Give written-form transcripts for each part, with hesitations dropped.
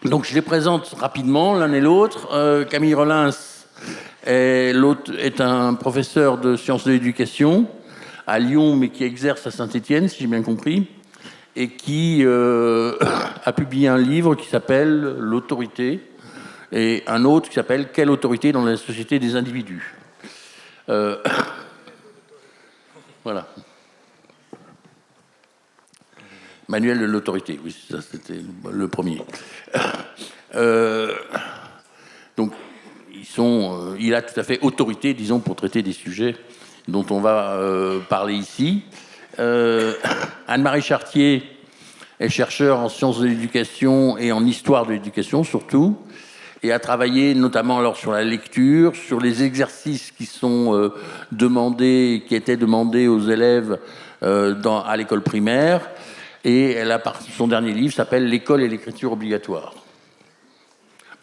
Donc je les présente rapidement, l'un et l'autre. Camille Rollins est un professeur de sciences de l'éducation à Lyon, mais qui exerce à Saint-Étienne, si j'ai bien compris, et qui a publié un livre qui s'appelle L'autorité, et un autre qui s'appelle Quelle autorité dans la société des individus. Voilà. Manuel de l'autorité, oui, ça c'était le premier. Donc, il a tout à fait autorité, disons, pour traiter des sujets dont on va parler ici. Anne-Marie Chartier est chercheure en sciences de l'éducation et en histoire de l'éducation surtout, et a travaillé notamment alors sur la lecture, sur les exercices qui sont qui étaient demandés aux élèves à l'école primaire. Et son dernier livre s'appelle L'école et l'écriture obligatoire.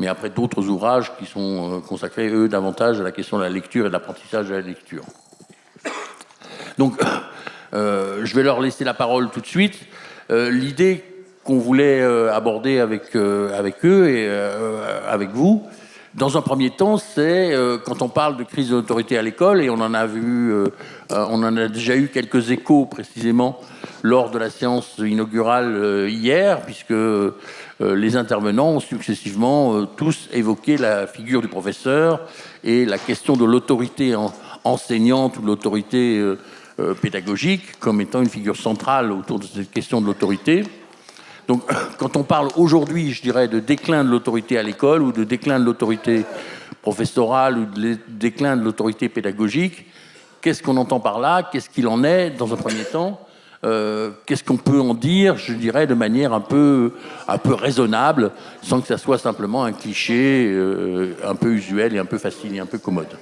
Mais après d'autres ouvrages qui sont consacrés, eux, davantage à la question de la lecture et de l'apprentissage de la lecture. Donc, je vais leur laisser la parole tout de suite. L'idée qu'on voulait aborder avec eux et avec vous, dans un premier temps, c'est quand on parle de crise de l'autorité à l'école, et on en a déjà eu quelques échos précisément lors de la séance inaugurale hier, puisque les intervenants ont successivement tous évoqué la figure du professeur et la question de l'autorité enseignante ou de l'autorité pédagogique comme étant une figure centrale autour de cette question de l'autorité. Donc, quand on parle aujourd'hui, je dirais, de déclin de l'autorité à l'école ou de déclin de l'autorité professorale ou de déclin de l'autorité pédagogique, qu'est-ce qu'on entend par là? Qu'est-ce qu'il en est dans un premier temps? Qu'est-ce qu'on peut en dire, je dirais, de manière un peu raisonnable, sans que ça soit simplement un cliché un peu usuel et un peu facile et un peu commode.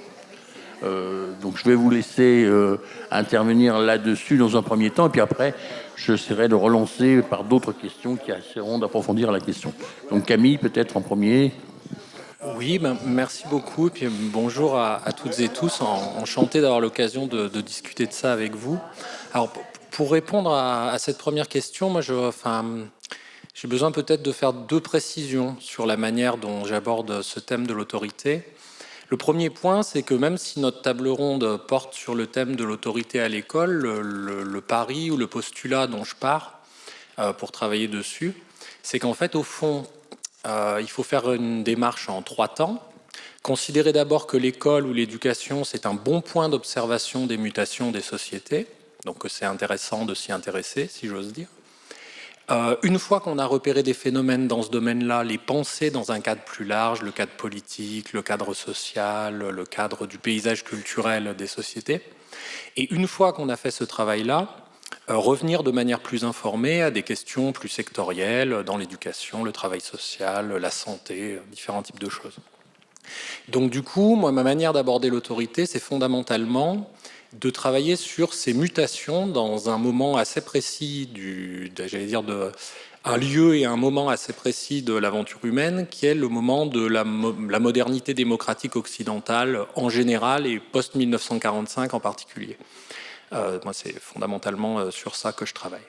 Donc je vais vous laisser intervenir là-dessus dans un premier temps, et puis après, j'essaierai de relancer par d'autres questions qui essaieront d'approfondir la question. Donc Camille, peut-être en premier. Oui, merci beaucoup, et puis bonjour à toutes et tous. Enchanté d'avoir l'occasion de discuter de ça avec vous. Alors, pour répondre à cette première question, moi, j'ai besoin peut-être de faire deux précisions sur la manière dont j'aborde ce thème de l'autorité. Le premier point, c'est que même si notre table ronde porte sur le thème de l'autorité à l'école, le pari ou le postulat dont je pars pour travailler dessus, c'est qu'en fait, au fond, il faut faire une démarche en 3 temps. Considérer d'abord que l'école ou l'éducation, c'est un bon point d'observation des mutations des sociétés, donc c'est intéressant de s'y intéresser, si j'ose dire. Une fois qu'on a repéré des phénomènes dans ce domaine-là, les penser dans un cadre plus large, le cadre politique, le cadre social, le cadre du paysage culturel des sociétés. Et une fois qu'on a fait ce travail-là, revenir de manière plus informée à des questions plus sectorielles dans l'éducation, le travail social, la santé, différents types de choses. Donc du coup, moi, ma manière d'aborder l'autorité, c'est fondamentalement de travailler sur ces mutations dans un moment assez précis un lieu et un moment assez précis de l'aventure humaine, qui est le moment de la modernité démocratique occidentale en général et post-1945 en particulier. Moi, c'est fondamentalement sur ça que je travaille.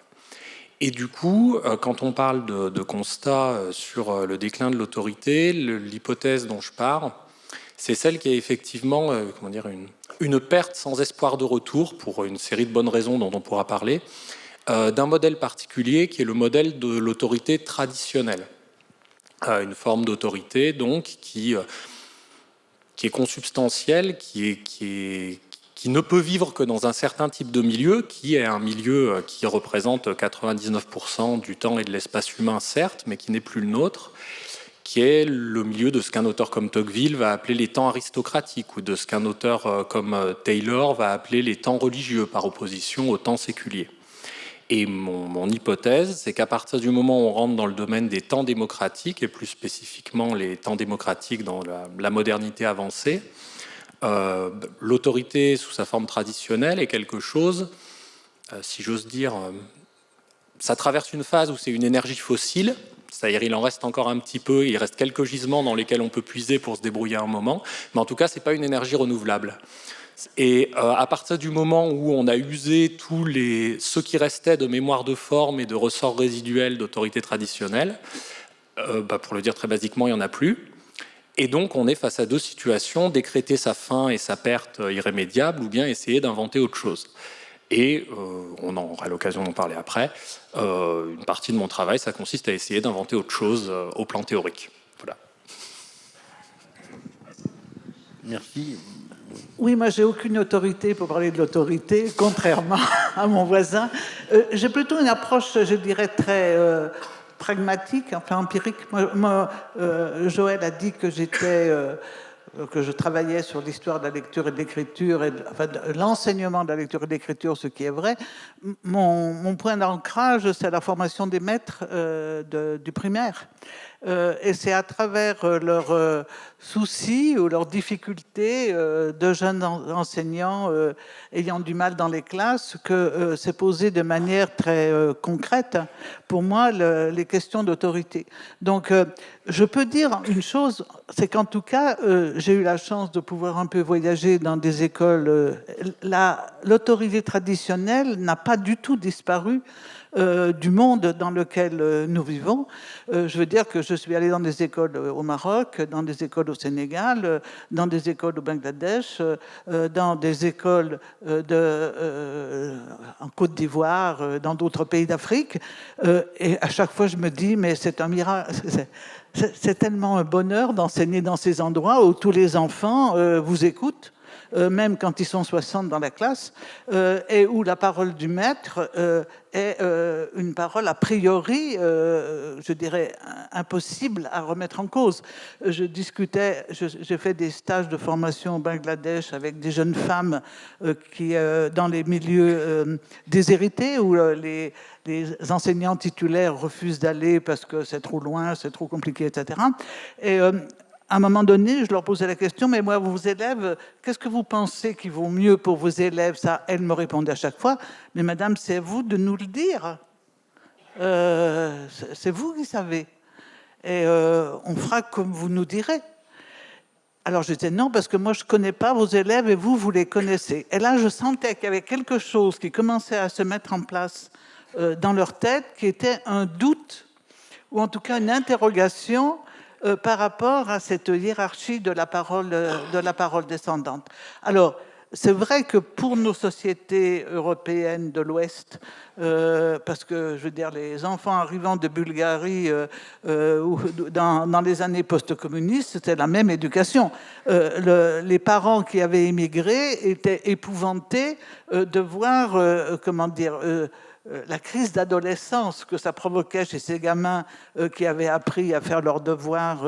Et du coup, quand on parle de constat sur le déclin de l'autorité, l'hypothèse dont je pars, c'est celle qui est effectivement une perte sans espoir de retour, pour une série de bonnes raisons dont on pourra parler, d'un modèle particulier qui est le modèle de l'autorité traditionnelle. Une forme d'autorité donc qui est consubstantielle, qui ne peut vivre que dans un certain type de milieu, qui est un milieu qui représente 99% du temps et de l'espace humain, certes, mais qui n'est plus le nôtre, qui est le milieu de ce qu'un auteur comme Tocqueville va appeler les temps aristocratiques, ou de ce qu'un auteur comme Taylor va appeler les temps religieux, par opposition aux temps séculiers. Et mon hypothèse, c'est qu'à partir du moment où on rentre dans le domaine des temps démocratiques, et plus spécifiquement les temps démocratiques dans la modernité avancée, l'autorité sous sa forme traditionnelle est quelque chose, si j'ose dire, ça traverse une phase où c'est une énergie fossile, c'est-à-dire il en reste encore un petit peu, il reste quelques gisements dans lesquels on peut puiser pour se débrouiller un moment, mais en tout cas, ce n'est pas une énergie renouvelable. Et à partir du moment où on a usé ce qui restait de mémoire de forme et de ressorts résiduels d'autorité traditionnelle, Pour le dire très basiquement, il n'y en a plus. Et donc, on est face à deux situations, décréter sa fin et sa perte irrémédiable, ou bien essayer d'inventer autre chose. Et on aura l'occasion d'en parler après. Une partie de mon travail, ça consiste à essayer d'inventer autre chose au plan théorique. Voilà. Merci. Oui, moi, j'ai aucune autorité pour parler de l'autorité, contrairement à mon voisin. J'ai plutôt une approche, je dirais, très pragmatique, enfin empirique. Joël a dit que que je travaillais sur l'histoire de la lecture et de l'écriture, enfin, l'enseignement de la lecture et de l'écriture, ce qui est vrai. Mon point d'ancrage, c'est la formation des maîtres du primaire. Et c'est à travers leurs soucis ou leurs difficultés de jeunes enseignants ayant du mal dans les classes que c'est posé de manière très concrète, pour moi, les questions d'autorité. Donc, je peux dire une chose, c'est qu'en tout cas, j'ai eu la chance de pouvoir un peu voyager dans des écoles. L'autorité traditionnelle n'a pas du tout disparu du monde dans lequel nous vivons. Je veux dire que je suis allée dans des écoles au Maroc, dans des écoles au Sénégal, dans des écoles au Bangladesh, dans des écoles en Côte d'Ivoire, dans d'autres pays d'Afrique. Et à chaque fois, je me dis, mais c'est un miracle. C'est tellement un bonheur d'enseigner dans ces endroits où tous les enfants vous écoutent, même quand ils sont 60 dans la classe, et où la parole du maître est une parole a priori, je dirais, impossible à remettre en cause. J'ai fait des stages de formation au Bangladesh avec des jeunes femmes qui, dans les milieux déshérités, où les enseignants titulaires refusent d'aller parce que c'est trop loin, c'est trop compliqué, etc. Et à un moment donné, je leur posais la question, mais moi, vos élèves, qu'est-ce que vous pensez qui vaut mieux pour vos élèves? Ça, elles me répondaient à chaque fois, mais madame, c'est à vous de nous le dire. C'est vous qui savez. Et on fera comme vous nous direz. Alors je disais non, parce que moi je ne connais pas vos élèves et vous les connaissez. Et là, je sentais qu'il y avait quelque chose qui commençait à se mettre en place dans leur tête, qui était un doute, ou en tout cas une interrogation par rapport à cette hiérarchie de la parole descendante. Alors, c'est vrai que pour nos sociétés européennes de l'Ouest, parce que, je veux dire, les enfants arrivant de Bulgarie ou dans les années post-communistes, c'était la même éducation. Les parents qui avaient émigré étaient épouvantés de voir, la crise d'adolescence que ça provoquait chez ces gamins qui avaient appris à faire leurs devoirs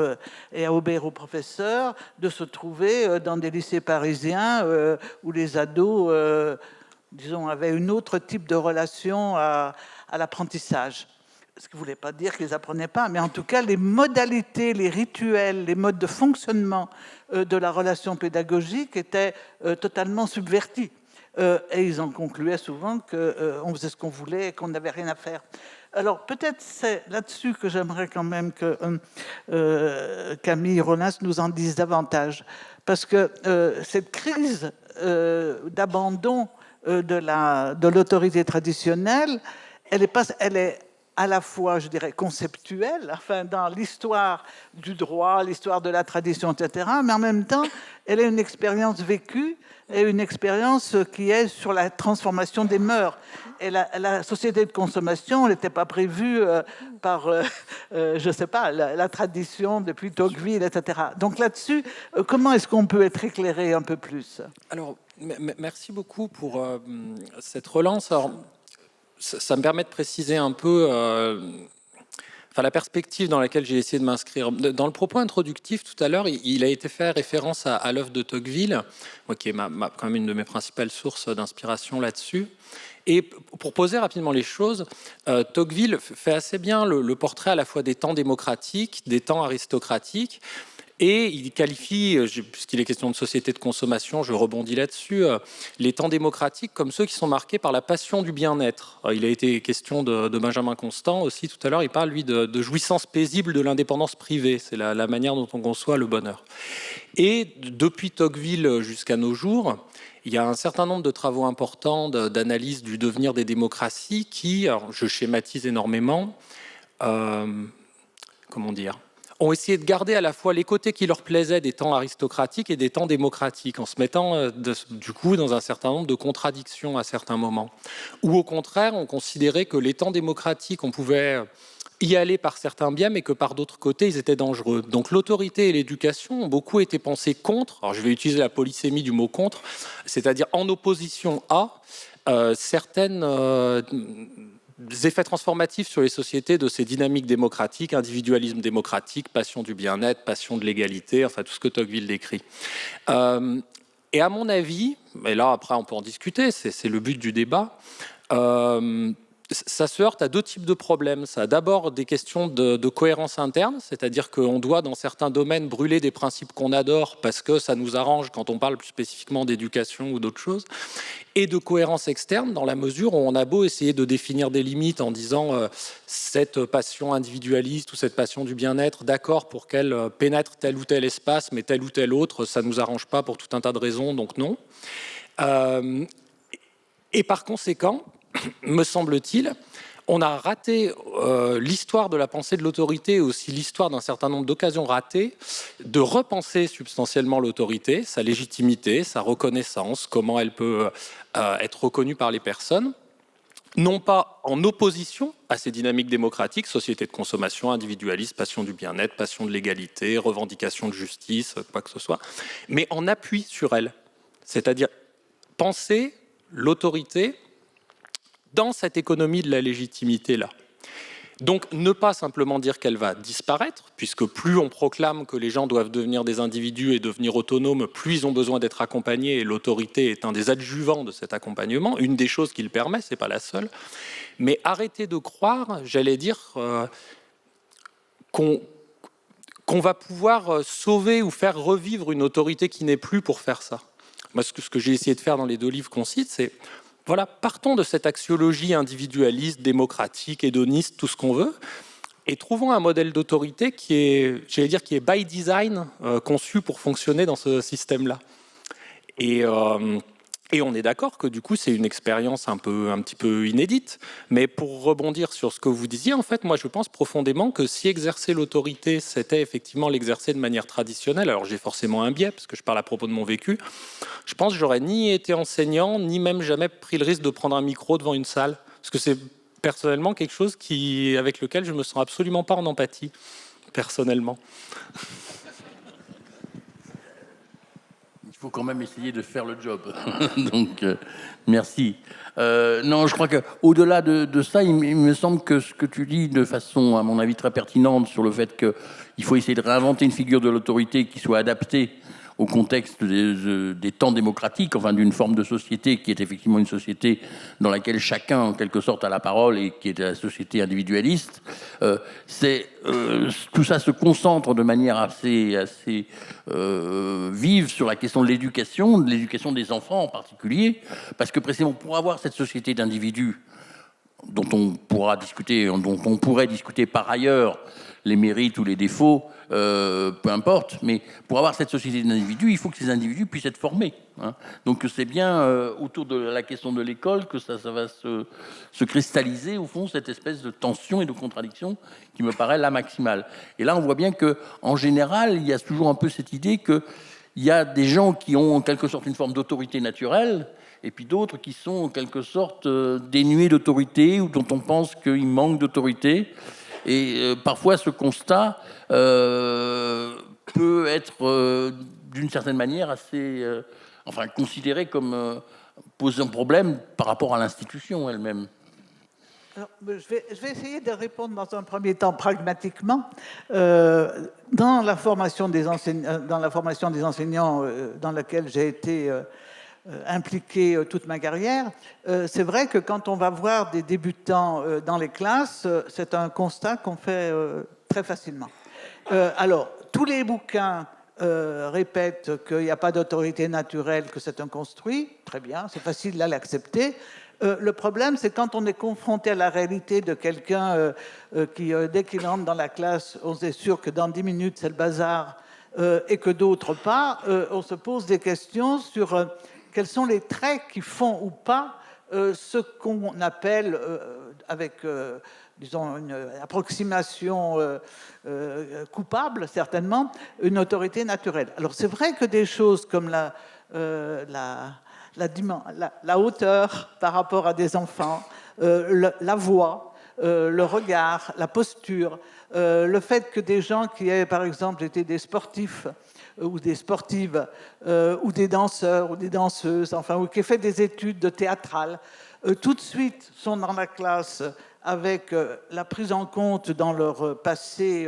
et à obéir aux professeurs, de se trouver dans des lycées parisiens où les ados, disons, avaient un autre type de relation à l'apprentissage. Ce qui ne voulait pas dire qu'ils n'apprenaient pas, mais en tout cas, les modalités, les rituels, les modes de fonctionnement de la relation pédagogique étaient totalement subvertis. Et ils en concluaient souvent qu'on faisait ce qu'on voulait et qu'on n'avait rien à faire. Alors peut-être c'est là-dessus que j'aimerais quand même que Camille Rolins nous en dise davantage. Parce que cette crise d'abandon de l'autorité traditionnelle, elle est à la fois, je dirais, conceptuelle, enfin, dans l'histoire du droit, l'histoire de la tradition, etc., mais en même temps, elle est une expérience vécue et une expérience qui est sur la transformation des mœurs. Et la société de consommation n'était pas prévue par, je ne sais pas, la tradition depuis Tocqueville, etc. Donc là-dessus, comment est-ce qu'on peut être éclairé un peu plus? Alors, merci beaucoup pour cette relance. Alors, ça me permet de préciser un peu la perspective dans laquelle j'ai essayé de m'inscrire. Dans le propos introductif, tout à l'heure, il a été fait référence à l'œuvre de Tocqueville, qui est quand même une de mes principales sources d'inspiration là-dessus. Et pour poser rapidement les choses, Tocqueville fait assez bien le portrait à la fois des temps démocratiques, des temps aristocratiques, et il qualifie, puisqu'il est question de société de consommation, je rebondis là-dessus, les temps démocratiques comme ceux qui sont marqués par la passion du bien-être. Il a été question de Benjamin Constant aussi tout à l'heure, il parle lui de jouissance paisible de l'indépendance privée, c'est la manière dont on conçoit le bonheur. Et depuis Tocqueville jusqu'à nos jours, il y a un certain nombre de travaux importants d'analyse du devenir des démocraties qui, alors je schématise énormément, comment dire, ont essayé de garder à la fois les côtés qui leur plaisaient des temps aristocratiques et des temps démocratiques, en se mettant du coup dans un certain nombre de contradictions à certains moments. Ou au contraire, on considérait que les temps démocratiques, on pouvait y aller par certains biais, mais que par d'autres côtés, ils étaient dangereux. Donc l'autorité et l'éducation ont beaucoup été pensés contre, alors je vais utiliser la polysémie du mot contre, c'est-à-dire en opposition à certaines effets transformatifs sur les sociétés de ces dynamiques démocratiques, individualisme démocratique, passion du bien-être, passion de l'égalité, enfin tout ce que Tocqueville décrit. Et à mon avis, et là après on peut en discuter, c'est le but du débat, ça se heurte à deux types de problèmes. Ça a d'abord des questions de cohérence interne, c'est-à-dire qu'on doit dans certains domaines brûler des principes qu'on adore parce que ça nous arrange quand on parle plus spécifiquement d'éducation ou d'autres choses, et de cohérence externe dans la mesure où on a beau essayer de définir des limites en disant cette passion individualiste ou cette passion du bien-être, d'accord pour qu'elle pénètre tel ou tel espace, mais tel ou tel autre, ça ne nous arrange pas pour tout un tas de raisons, donc non. Et par conséquent, me semble-t-il, on a raté l'histoire de la pensée de l'autorité et aussi l'histoire d'un certain nombre d'occasions ratées de repenser substantiellement l'autorité, sa légitimité, sa reconnaissance, comment elle peut être reconnue par les personnes, non pas en opposition à ces dynamiques démocratiques, société de consommation, individualiste, passion du bien-être, passion de l'égalité, revendication de justice, quoi que ce soit, mais en appui sur elle. C'est-à-dire penser l'autorité dans cette économie de la légitimité-là. Donc, ne pas simplement dire qu'elle va disparaître, puisque plus on proclame que les gens doivent devenir des individus et devenir autonomes, plus ils ont besoin d'être accompagnés, et l'autorité est un des adjuvants de cet accompagnement, une des choses qui le permet, c'est pas la seule. Mais arrêtez de croire, j'allais dire, qu'on va pouvoir sauver ou faire revivre une autorité qui n'est plus pour faire ça. Moi, ce que j'ai essayé de faire dans les deux livres qu'on cite, c'est voilà, partons de cette axiologie individualiste, démocratique, hédoniste, tout ce qu'on veut, et trouvons un modèle d'autorité qui est, j'allais dire, qui est by design conçu pour fonctionner dans ce système-là. Et on est d'accord que du coup c'est une expérience un petit peu inédite, mais pour rebondir sur ce que vous disiez, en fait, moi je pense profondément que si exercer l'autorité c'était effectivement l'exercer de manière traditionnelle, alors j'ai forcément un biais parce que je parle à propos de mon vécu, je pense que j'aurais ni été enseignant, ni même jamais pris le risque de prendre un micro devant une salle, parce que c'est personnellement quelque chose avec lequel je me sens absolument pas en empathie, personnellement. Il faut quand même essayer de faire le job. Donc, merci. Non, je crois qu'au-delà de ça, il me semble que ce que tu dis de façon, à mon avis, très pertinente sur le fait qu'il faut essayer de réinventer une figure de l'autorité qui soit adaptée au contexte des temps démocratiques, enfin d'une forme de société qui est effectivement une société dans laquelle chacun, en quelque sorte, a la parole et qui est la société individualiste. Tout ça se concentre de manière assez vive sur la question de l'éducation des enfants en particulier, parce que précisément pour avoir cette société d'individus dont on pourrait discuter par ailleurs les mérites ou les défauts, peu importe, mais pour avoir cette société d'individus, il faut que ces individus puissent être formés. Hein. Donc c'est bien autour de la question de l'école que ça va se cristalliser, au fond, cette espèce de tension et de contradiction qui me paraît la maximale. Et là, on voit bien qu'en général, il y a toujours un peu cette idée qu'il y a des gens qui ont en quelque sorte une forme d'autorité naturelle, et puis d'autres qui sont en quelque sorte dénués d'autorité ou dont on pense qu'ils manquent d'autorité. Et parfois, ce constat peut être, d'une certaine manière, assez, considéré comme posant problème par rapport à l'institution elle-même. Alors, je vais essayer de répondre dans un premier temps pragmatiquement. Dans la formation des enseignants, dans laquelle j'ai été impliqué toute ma carrière, c'est vrai que quand on va voir des débutants dans les classes, c'est un constat qu'on fait très facilement. Alors, tous les bouquins répètent qu'il n'y a pas d'autorité naturelle, que c'est un construit. Très bien, c'est facile à l'accepter. Le problème, c'est quand on est confronté à la réalité de quelqu'un qui, dès qu'il entre dans la classe, on est sûr que dans 10 minutes, c'est le bazar, et que d'autre part, on se pose des questions sur quels sont les traits qui font ou pas ce qu'on appelle, avec disons, une approximation coupable, certainement, une autorité naturelle. Alors, c'est vrai que des choses comme la hauteur par rapport à des enfants, la voix, le regard, la posture, le fait que des gens qui aient, par exemple, été des sportifs ou des sportives, ou des danseurs ou des danseuses, enfin, ou qui aient fait des études de théâtrales, tout de suite sont dans la classe avec la prise en compte dans leur passé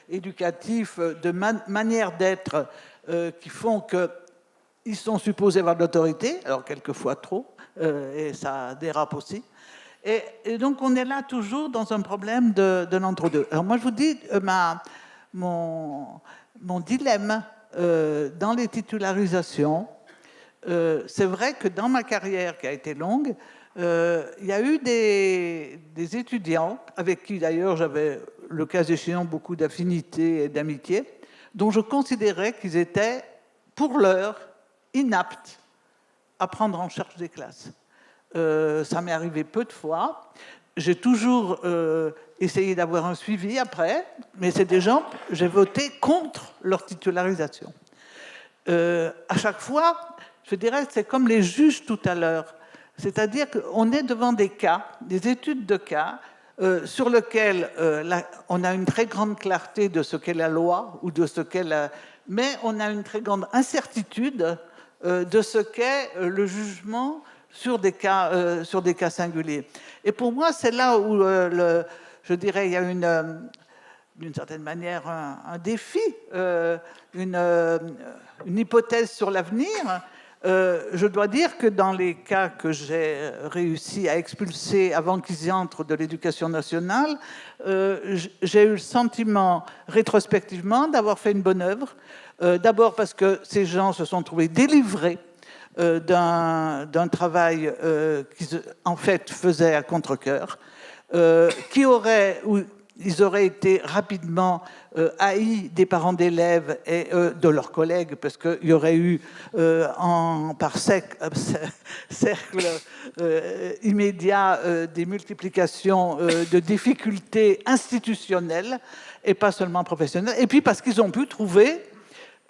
éducatif de manières d'être qui font qu'ils sont supposés avoir de l'autorité, alors quelquefois trop, et ça dérape aussi. Et donc on est là toujours dans un problème de l'entre-deux. Alors moi je vous dis, mon dilemme dans les titularisations, c'est vrai que dans ma carrière qui a été longue, il y a eu des étudiants, avec qui d'ailleurs j'avais, le cas échéant, beaucoup d'affinité et d'amitié, dont je considérais qu'ils étaient, pour l'heure, inaptes à prendre en charge des classes. Ça m'est arrivé peu de fois. J'ai toujours essayé d'avoir un suivi après, mais c'est des gens, j'ai voté contre leur titularisation. À chaque fois, je dirais, c'est comme les juges tout à l'heure. C'est-à-dire qu'on est devant des cas, des études de cas, sur lesquels on a une très grande clarté de ce qu'est la loi, ou de ce qu'est mais on a une très grande incertitude de ce qu'est le jugement sur des cas singuliers. Et pour moi, c'est là où, je dirais, il y a d'une certaine manière un défi, une hypothèse sur l'avenir. Je dois dire que dans les cas que j'ai réussi à expulser avant qu'ils entrent de l'éducation nationale, j'ai eu le sentiment, rétrospectivement, d'avoir fait une bonne œuvre. D'abord parce que ces gens se sont trouvés délivrés d'un travail qu'ils, en fait, faisaient à contre-cœur, ils auraient été rapidement haïs des parents d'élèves et de leurs collègues, parce qu'il y aurait eu par cercle immédiat des multiplications de difficultés institutionnelles et pas seulement professionnelles, et puis parce qu'ils ont pu trouver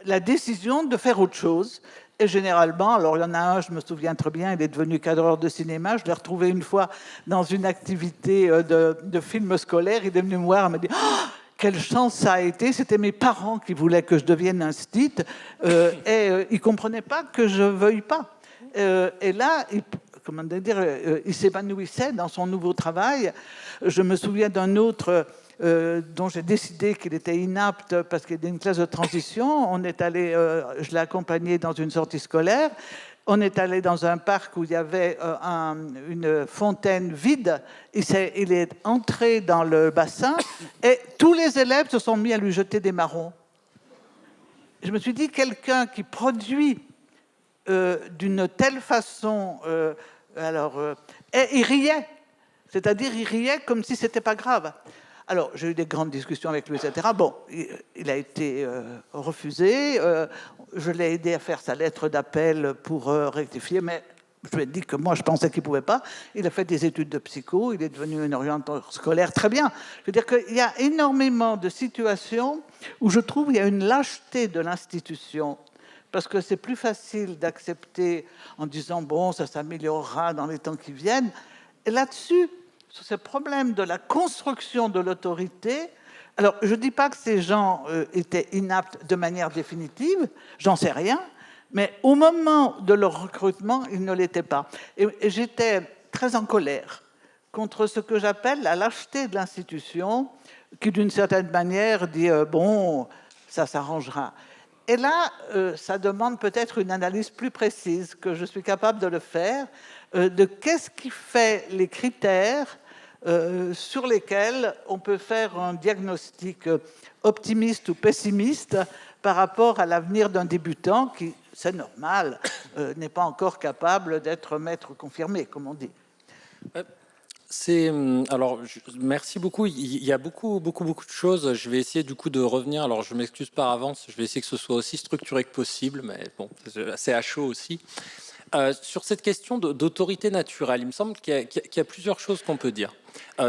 la décision de faire autre chose. Et généralement, alors il y en a un, je me souviens très bien, il est devenu cadreur de cinéma, je l'ai retrouvé une fois dans une activité de film scolaire, il est venu me voir, il m'a dit oh, quelle chance ça a été, c'était mes parents qui voulaient que je devienne instit, et ils ne comprenaient pas que je ne veuille pas. Et là, il s'épanouissait dans son nouveau travail. Je me souviens d'un autre dont j'ai décidé qu'il était inapte parce qu'il était une classe de transition. On est allé, je l'ai accompagné dans une sortie scolaire. On est allé dans un parc où il y avait une fontaine vide. Il est entré dans le bassin et tous les élèves se sont mis à lui jeter des marrons. Je me suis dit, quelqu'un qui produit d'une telle façon, et il riait. C'est-à-dire, il riait comme si c'était pas grave. Alors, j'ai eu des grandes discussions avec lui, etc. Bon, il a été refusé. Je l'ai aidé à faire sa lettre d'appel pour rectifier, mais je lui ai dit que moi, je pensais qu'il ne pouvait pas. Il a fait des études de psycho, il est devenu un orientateur scolaire, très bien. Je veux dire qu'il y a énormément de situations où je trouve qu'il y a une lâcheté de l'institution, parce que c'est plus facile d'accepter en disant « bon, ça s'améliorera dans les temps qui viennent ». Et là-dessus, sur ce problème de la construction de l'autorité, alors je ne dis pas que ces gens étaient inaptes de manière définitive, j'en sais rien, mais au moment de leur recrutement, ils ne l'étaient pas. Et j'étais très en colère contre ce que j'appelle la lâcheté de l'institution, qui d'une certaine manière dit bon, ça s'arrangera. Et là, ça demande peut-être une analyse plus précise, que je suis capable de le faire, de qu'est-ce qui fait les critères sur lesquels on peut faire un diagnostic optimiste ou pessimiste par rapport à l'avenir d'un débutant qui, c'est normal, n'est pas encore capable d'être maître confirmé, comme on dit. Alors, merci beaucoup. Il y a beaucoup de choses. Je vais essayer du coup de revenir. Alors, je m'excuse par avance. Je vais essayer que ce soit aussi structuré que possible, mais bon, c'est à chaud aussi. Sur cette question d'autorité naturelle, il me semble qu'il y a plusieurs choses qu'on peut dire.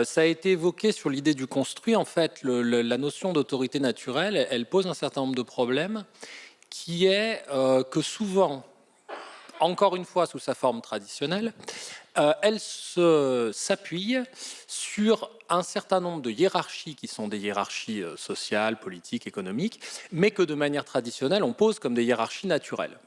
Ça a été évoqué sur l'idée du construit. En fait, la notion d'autorité naturelle, elle pose un certain nombre de problèmes, qui est que souvent, encore une fois sous sa forme traditionnelle, elle s'appuie sur un certain nombre de hiérarchies qui sont des hiérarchies sociales, politiques, économiques, mais que de manière traditionnelle, on pose comme des hiérarchies naturelles,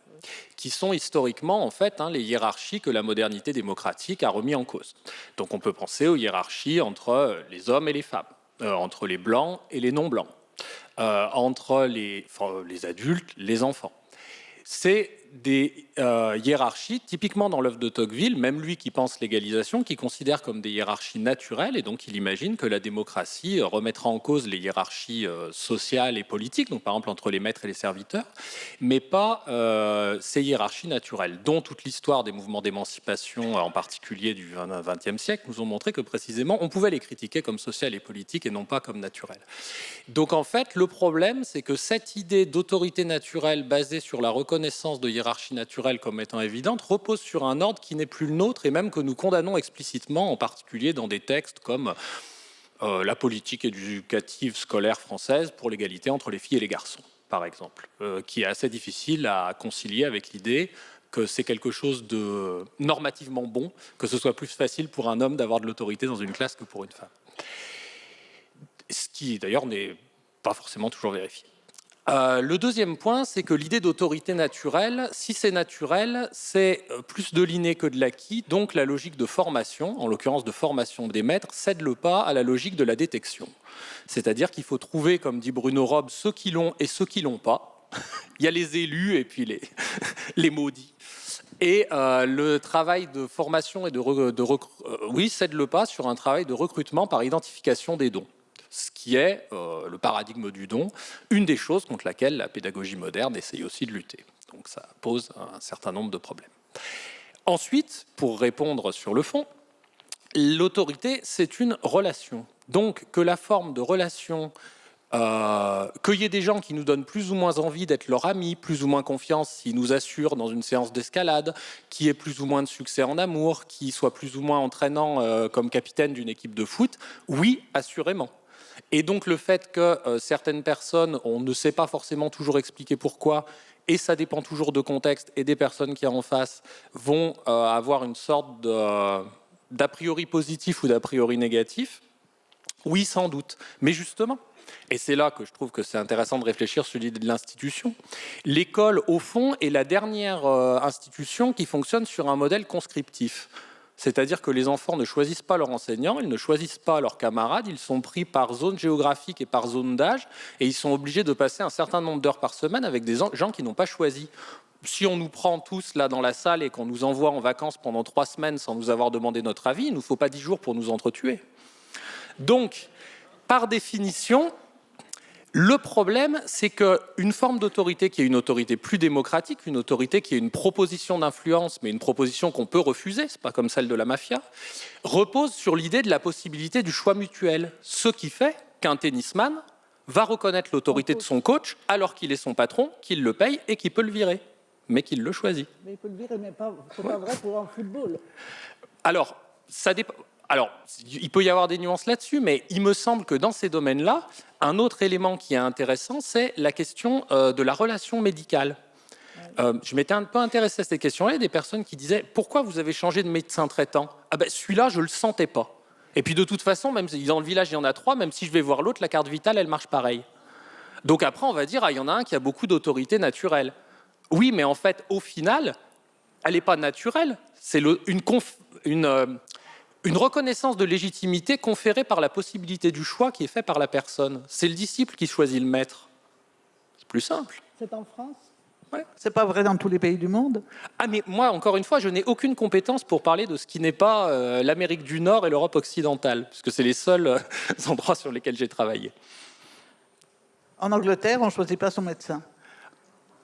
qui sont historiquement en fait les hiérarchies que la modernité démocratique a remis en cause. Donc on peut penser aux hiérarchies entre les hommes et les femmes, entre les blancs et les non-blancs, entre les adultes, les enfants. C'est des hiérarchies, typiquement dans l'œuvre de Tocqueville, même lui qui pense légalisation, qui considère comme des hiérarchies naturelles, et donc il imagine que la démocratie remettra en cause les hiérarchies sociales et politiques, donc par exemple entre les maîtres et les serviteurs, mais pas ces hiérarchies naturelles, dont toute l'histoire des mouvements d'émancipation, en particulier du XXe siècle, nous ont montré que précisément on pouvait les critiquer comme sociales et politiques et non pas comme naturelles. Donc en fait, le problème, c'est que cette idée d'autorité naturelle basée sur la reconnaissance de hiérarchie naturelle comme étant évidente repose sur un ordre qui n'est plus le nôtre et même que nous condamnons explicitement, en particulier dans des textes comme la politique éducative scolaire française pour l'égalité entre les filles et les garçons, par exemple, qui est assez difficile à concilier avec l'idée que c'est quelque chose de normativement bon, que ce soit plus facile pour un homme d'avoir de l'autorité dans une classe que pour une femme. Ce qui, d'ailleurs, n'est pas forcément toujours vérifié. Le deuxième point, c'est que l'idée d'autorité naturelle, si c'est naturel, c'est plus de l'inné que de l'acquis, donc la logique de formation, en l'occurrence de formation des maîtres, cède le pas à la logique de la détection. C'est-à-dire qu'il faut trouver, comme dit Bruno Robb, ceux qui l'ont et ceux qui l'ont pas. Il y a les élus et puis les maudits. Et le travail de formation et oui, cède le pas sur un travail de recrutement par identification des dons, ce qui est le paradigme du don, une des choses contre laquelle la pédagogie moderne essaye aussi de lutter. Donc ça pose un certain nombre de problèmes. Ensuite, pour répondre sur le fond, l'autorité, c'est une relation. Donc que la forme de relation, qu'il y ait des gens qui nous donnent plus ou moins envie d'être leurs amis, plus ou moins confiance s'ils nous assurent dans une séance d'escalade, qui ait plus ou moins de succès en amour, qui soit plus ou moins entraînant comme capitaine d'une équipe de foot, oui, assurément. Et donc le fait que certaines personnes, on ne sait pas forcément toujours expliquer pourquoi, et ça dépend toujours de contexte, et des personnes qui en face vont avoir une sorte d'a priori positif ou d'a priori négatif, oui, sans doute. Mais justement, et c'est là que je trouve que c'est intéressant de réfléchir sur l'idée de l'institution, l'école, au fond, est la dernière institution qui fonctionne sur un modèle conscriptif. C'est-à-dire que les enfants ne choisissent pas leur enseignant, ils ne choisissent pas leurs camarades, ils sont pris par zone géographique et par zone d'âge, et ils sont obligés de passer un certain nombre d'heures par semaine avec des gens qui n'ont pas choisi. Si on nous prend tous là dans la salle et qu'on nous envoie en vacances pendant 3 semaines sans nous avoir demandé notre avis, il ne nous faut pas 10 jours pour nous entretuer. Donc, par définition, le problème, c'est qu'une forme d'autorité qui est une autorité plus démocratique, une autorité qui est une proposition d'influence, mais une proposition qu'on peut refuser, c'est pas comme celle de la mafia, repose sur l'idée de la possibilité du choix mutuel. Ce qui fait qu'un tennisman va reconnaître l'autorité de son coach alors qu'il est son patron, qu'il le paye et qu'il peut le virer, mais qu'il le choisit. Mais il peut le virer, mais c'est pas vrai pour un football. Alors, ça dépend. Alors, il peut y avoir des nuances là-dessus, mais il me semble que dans ces domaines-là, un autre élément qui est intéressant, c'est la question de la relation médicale. Je m'étais un peu intéressé à cette question-là, il y a des personnes qui disaient « Pourquoi vous avez changé de médecin traitant ?»« Ah ben, celui-là, je ne le sentais pas. Et puis de toute façon, même si dans le village, il y en a 3, même si je vais voir l'autre, la carte vitale, elle marche pareil. » Donc après, on va dire « Ah, il y en a un qui a beaucoup d'autorité naturelle. » Oui, mais en fait, au final, elle n'est pas naturelle. C'est une reconnaissance de légitimité conférée par la possibilité du choix qui est fait par la personne. C'est le disciple qui choisit le maître. C'est plus simple. C'est en France ? Ouais. C'est pas vrai dans tous les pays du monde ? Ah, mais moi, encore une fois, je n'ai aucune compétence pour parler de ce qui n'est pas l'Amérique du Nord et l'Europe occidentale, puisque c'est les seuls endroits sur lesquels j'ai travaillé. En Angleterre, on ne choisit pas son médecin.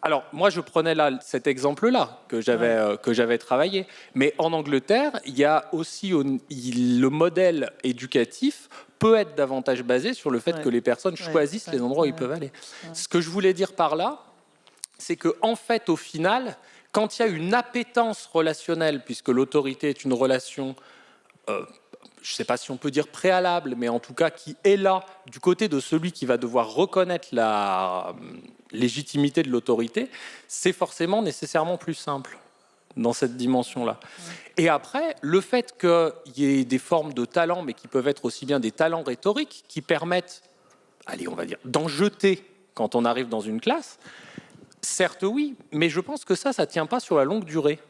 Alors, moi, je prenais là cet exemple-là que j'avais travaillé. Mais en Angleterre, il y a aussi le modèle éducatif peut être davantage basé sur le fait que les personnes choisissent les endroits où ils peuvent aller. Ce que je voulais dire par là, c'est que en fait, au final, quand il y a une appétence relationnelle, puisque l'autorité est une relation, je ne sais pas si on peut dire préalable, mais en tout cas qui est là du côté de celui qui va devoir reconnaître la légitimité de l'autorité, c'est forcément nécessairement plus simple dans cette dimension-là. Et après, le fait qu'il y ait des formes de talent, mais qui peuvent être aussi bien des talents rhétoriques, qui permettent, allez, on va dire, d'en jeter quand on arrive dans une classe, certes oui, mais je pense que ça ne tient pas sur la longue durée.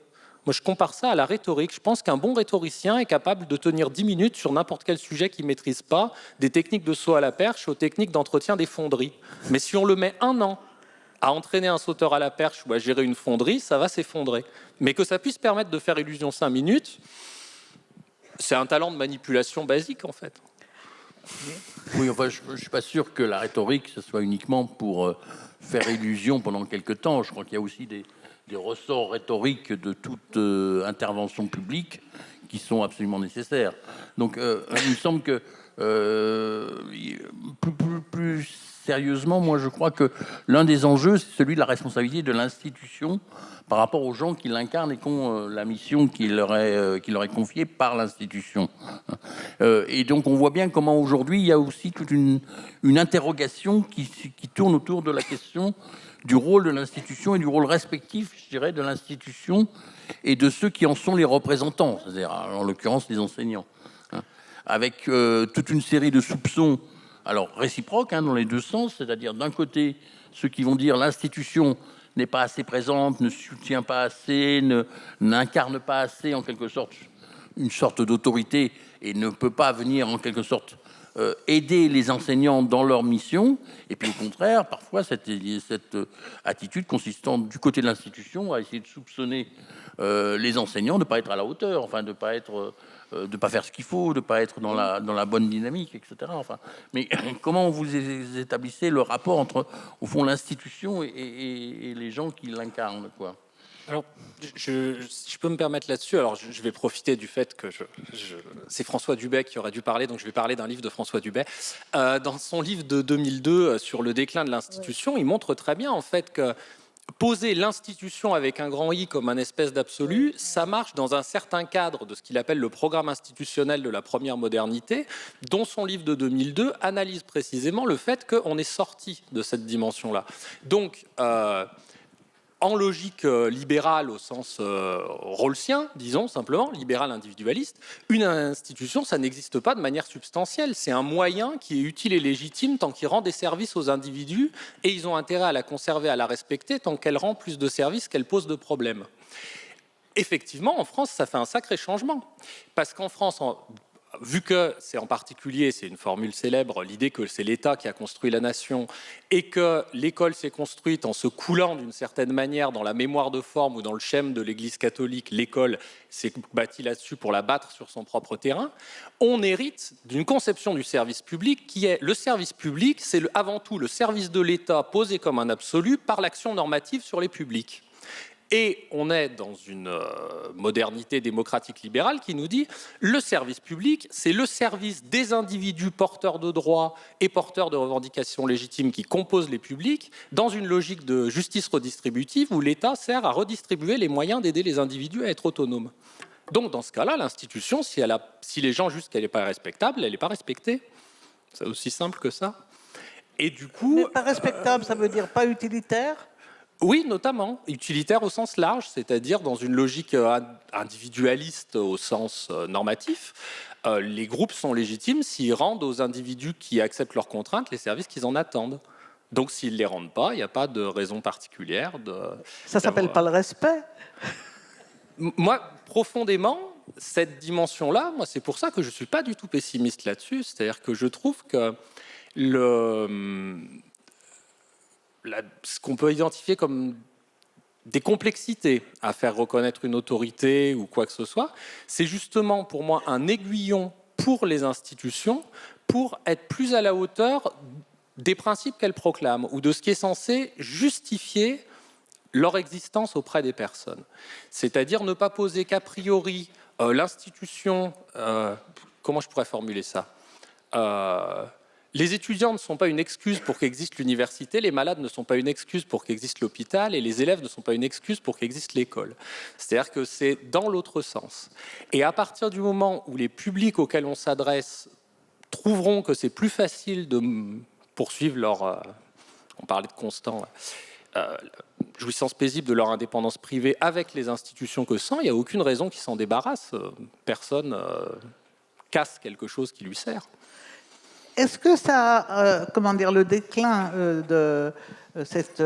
Moi, je compare ça à la rhétorique. Je pense qu'un bon rhétoricien est capable de tenir 10 minutes sur n'importe quel sujet qu'il ne maîtrise pas, des techniques de saut à la perche aux techniques d'entretien des fonderies. Mais si on le met 1 an à entraîner un sauteur à la perche ou à gérer une fonderie, ça va s'effondrer. Mais que ça puisse permettre de faire illusion 5 minutes, c'est un talent de manipulation basique, en fait. Oui, enfin, je ne suis pas sûr que la rhétorique, ce soit uniquement pour faire illusion pendant quelque temps. Je crois qu'il y a aussi des ressorts rhétoriques de toute intervention publique qui sont absolument nécessaires. Donc, il me semble que plus sérieusement, moi, je crois que l'un des enjeux, c'est celui de la responsabilité de l'institution par rapport aux gens qui l'incarnent et qui ont la mission qui leur est confiée par l'institution. Et donc, on voit bien comment aujourd'hui, il y a aussi toute une interrogation qui tourne autour de la question du rôle de l'institution et du rôle respectif, je dirais, de l'institution et de ceux qui en sont les représentants, c'est-à-dire, en l'occurrence, les enseignants. Avec toute une série de soupçons, alors réciproques, dans les deux sens, c'est-à-dire d'un côté, ceux qui vont dire l'institution n'est pas assez présente, ne soutient pas assez, n'incarne pas assez, en quelque sorte, une sorte d'autorité et ne peut pas venir, en quelque sorte, aider les enseignants dans leur mission. Et puis, au contraire, parfois, cette attitude consistant du côté de l'institution à essayer de soupçonner les enseignants de ne pas être à la hauteur, enfin, de ne pas faire ce qu'il faut, de ne pas être dans la bonne dynamique, etc. Enfin, mais comment vous établissez le rapport entre, au fond, l'institution et les gens qui l'incarnent, quoi? Alors, si je peux me permettre là-dessus, alors je vais profiter du fait que c'est François Dubet qui aurait dû parler, donc je vais parler d'un livre de François Dubet. Dans son livre de 2002 sur le déclin de l'institution, il montre très bien en fait que poser l'institution avec un grand I comme un espèce d'absolu, ça marche dans un certain cadre de ce qu'il appelle le programme institutionnel de la première modernité, dont son livre de 2002 analyse précisément le fait qu'on est sorti de cette dimension-là. Donc, en logique libérale au sens rawlsien, disons simplement, libéral individualiste, une institution, ça n'existe pas de manière substantielle. C'est un moyen qui est utile et légitime tant qu'il rend des services aux individus et ils ont intérêt à la conserver, à la respecter tant qu'elle rend plus de services qu'elle pose de problèmes. Effectivement, en France, ça fait un sacré changement. Parce qu'en France, vu que c'est en particulier, c'est une formule célèbre, l'idée que c'est l'État qui a construit la nation et que l'école s'est construite en se coulant d'une certaine manière dans la mémoire de forme ou dans le schème de l'Église catholique, l'école s'est bâtie là-dessus pour la battre sur son propre terrain, on hérite d'une conception du service public qui est le service public, c'est avant tout le service de l'État posé comme un absolu par l'action normative sur les publics. Et on est dans une modernité démocratique libérale qui nous dit le service public, c'est le service des individus porteurs de droits et porteurs de revendications légitimes qui composent les publics, dans une logique de justice redistributive où l'État sert à redistribuer les moyens d'aider les individus à être autonomes. Donc dans ce cas-là, l'institution, si les gens jugent qu'elle n'est pas respectable, elle n'est pas respectée. C'est aussi simple que ça. Et du coup, mais pas respectable, ça veut dire pas utilitaire? Oui, notamment. Utilitaire au sens large, c'est-à-dire dans une logique individualiste au sens normatif. Les groupes sont légitimes s'ils rendent aux individus qui acceptent leurs contraintes les services qu'ils en attendent. Donc s'ils ne les rendent pas, il n'y a pas de raison particulière. Ça ne s'appelle pas le respect? Moi, profondément, cette dimension-là, moi, c'est pour ça que je ne suis pas du tout pessimiste là-dessus. C'est-à-dire que je trouve que ce qu'on peut identifier comme des complexités à faire reconnaître une autorité ou quoi que ce soit, c'est justement pour moi un aiguillon pour les institutions pour être plus à la hauteur des principes qu'elles proclament ou de ce qui est censé justifier leur existence auprès des personnes. C'est-à-dire ne pas poser qu'a priori l'institution... comment je pourrais formuler ça les étudiants ne sont pas une excuse pour qu'existe l'université, les malades ne sont pas une excuse pour qu'existe l'hôpital, et les élèves ne sont pas une excuse pour qu'existe l'école. C'est-à-dire que c'est dans l'autre sens. Et à partir du moment où les publics auxquels on s'adresse trouveront que c'est plus facile de poursuivre leur... on parlait de Constant, jouissance paisible de leur indépendance privée avec les institutions que sont, il n'y a aucune raison qu'ils s'en débarrassent. Personne casse quelque chose qui lui sert. Est-ce que ça, le déclin de cette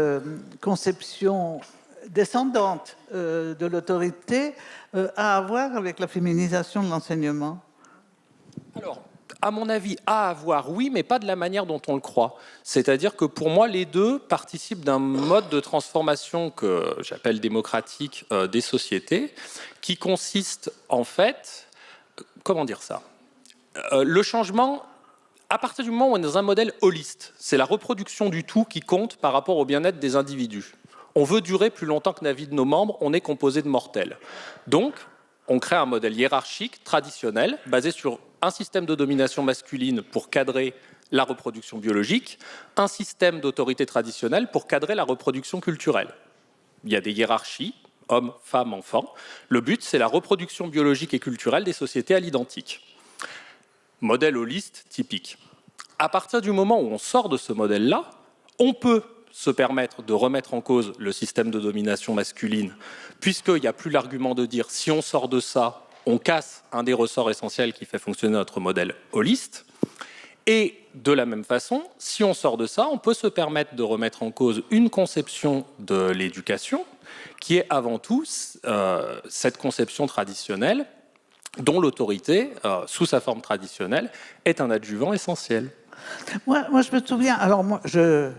conception descendante de l'autorité a à voir avec la féminisation de l'enseignement? Alors, à mon avis, à avoir, oui, mais pas de la manière dont on le croit. C'est-à-dire que pour moi, les deux participent d'un mode de transformation que j'appelle démocratique des sociétés, qui consiste en fait, comment dire ça, le changement, à partir du moment où on est dans un modèle holiste, c'est la reproduction du tout qui compte par rapport au bien-être des individus. On veut durer plus longtemps que la vie de nos membres, on est composé de mortels. Donc, on crée un modèle hiérarchique, traditionnel, basé sur un système de domination masculine pour cadrer la reproduction biologique, un système d'autorité traditionnelle pour cadrer la reproduction culturelle. Il y a des hiérarchies, hommes, femmes, enfants. Le but, c'est la reproduction biologique et culturelle des sociétés à l'identique. Modèle holiste typique. À partir du moment où on sort de ce modèle-là, on peut se permettre de remettre en cause le système de domination masculine, puisqu'il n'y a plus l'argument de dire si on sort de ça, on casse un des ressorts essentiels qui fait fonctionner notre modèle holiste. Et de la même façon, si on sort de ça, on peut se permettre de remettre en cause une conception de l'éducation qui est avant tout cette conception traditionnelle dont l'autorité, sous sa forme traditionnelle, est un adjuvant essentiel. Moi, je me souviens, alors moi, je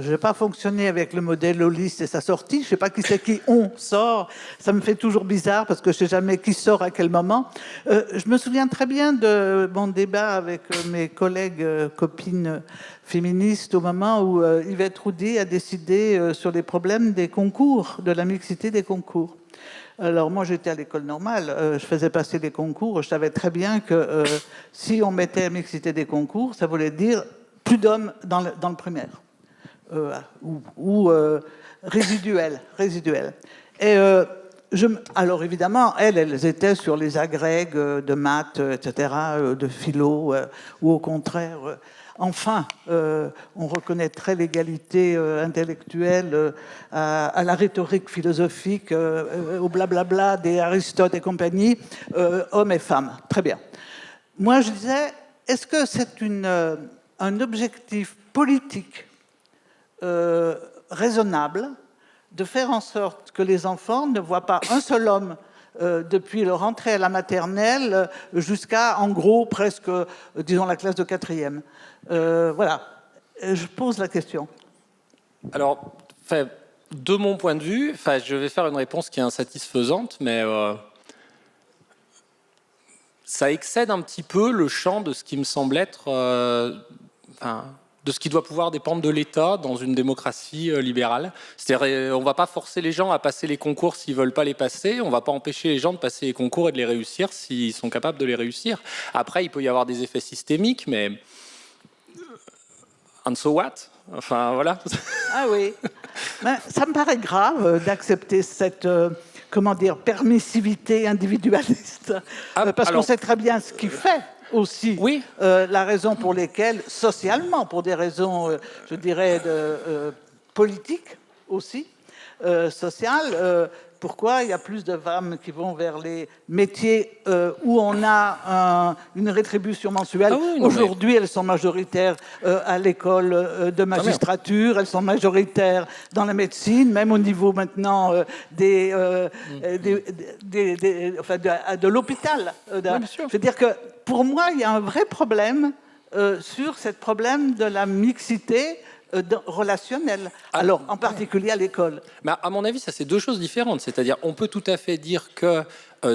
n'ai pas fonctionné avec le modèle holiste et sa sortie, je ne sais pas qui c'est qui on sort, ça me fait toujours bizarre parce que je ne sais jamais qui sort à quel moment. Je me souviens très bien de mon débat avec mes collègues, copines féministes, au moment où Yvette Roudy a décidé sur les problèmes des concours, de la mixité des concours. Alors moi j'étais à l'école normale, je faisais passer des concours, je savais très bien que si on mettait mixité des concours, ça voulait dire plus d'hommes dans le primaire, ou résiduel. Et alors évidemment, elles étaient sur les agrègues de maths, etc., de philo, ou au contraire... Enfin, on reconnaîtrait l'égalité intellectuelle à la rhétorique philosophique, au blablabla des Aristote et compagnie, hommes et femmes. Très bien. Moi, je disais, est-ce que c'est un objectif politique raisonnable de faire en sorte que les enfants ne voient pas un seul homme depuis leur entrée à la maternelle jusqu'à, en gros, presque, disons, la classe de 4e. Voilà, je pose la question. Alors, de mon point de vue, je vais faire une réponse qui est insatisfaisante, mais ça excède un petit peu le champ de ce qui me semble être... de ce qui doit pouvoir dépendre de l'État dans une démocratie libérale. C'est-à-dire, on ne va pas forcer les gens à passer les concours s'ils ne veulent pas les passer, on ne va pas empêcher les gens de passer les concours et de les réussir s'ils sont capables de les réussir. Après, il peut y avoir des effets systémiques, mais... And so what? Enfin, voilà. Ah oui. Ben, ça me paraît grave d'accepter cette... permissivité individualiste. Parce qu'on sait très bien ce qui fait aussi oui. La raison pour lesquelles, socialement, pour des raisons, je dirais, politiques aussi, sociales, pourquoi il y a plus de femmes qui vont vers les métiers où on a une rétribution mensuelle. Aujourd'hui, elles sont majoritaires à l'école de magistrature, elles sont majoritaires dans la médecine, même au niveau maintenant de l'hôpital. Je veux dire que pour moi, il y a un vrai problème sur ce problème de la mixité relationnelle, alors en particulier à l'école. Mais à mon avis, ça c'est deux choses différentes. C'est-à-dire, on peut tout à fait dire que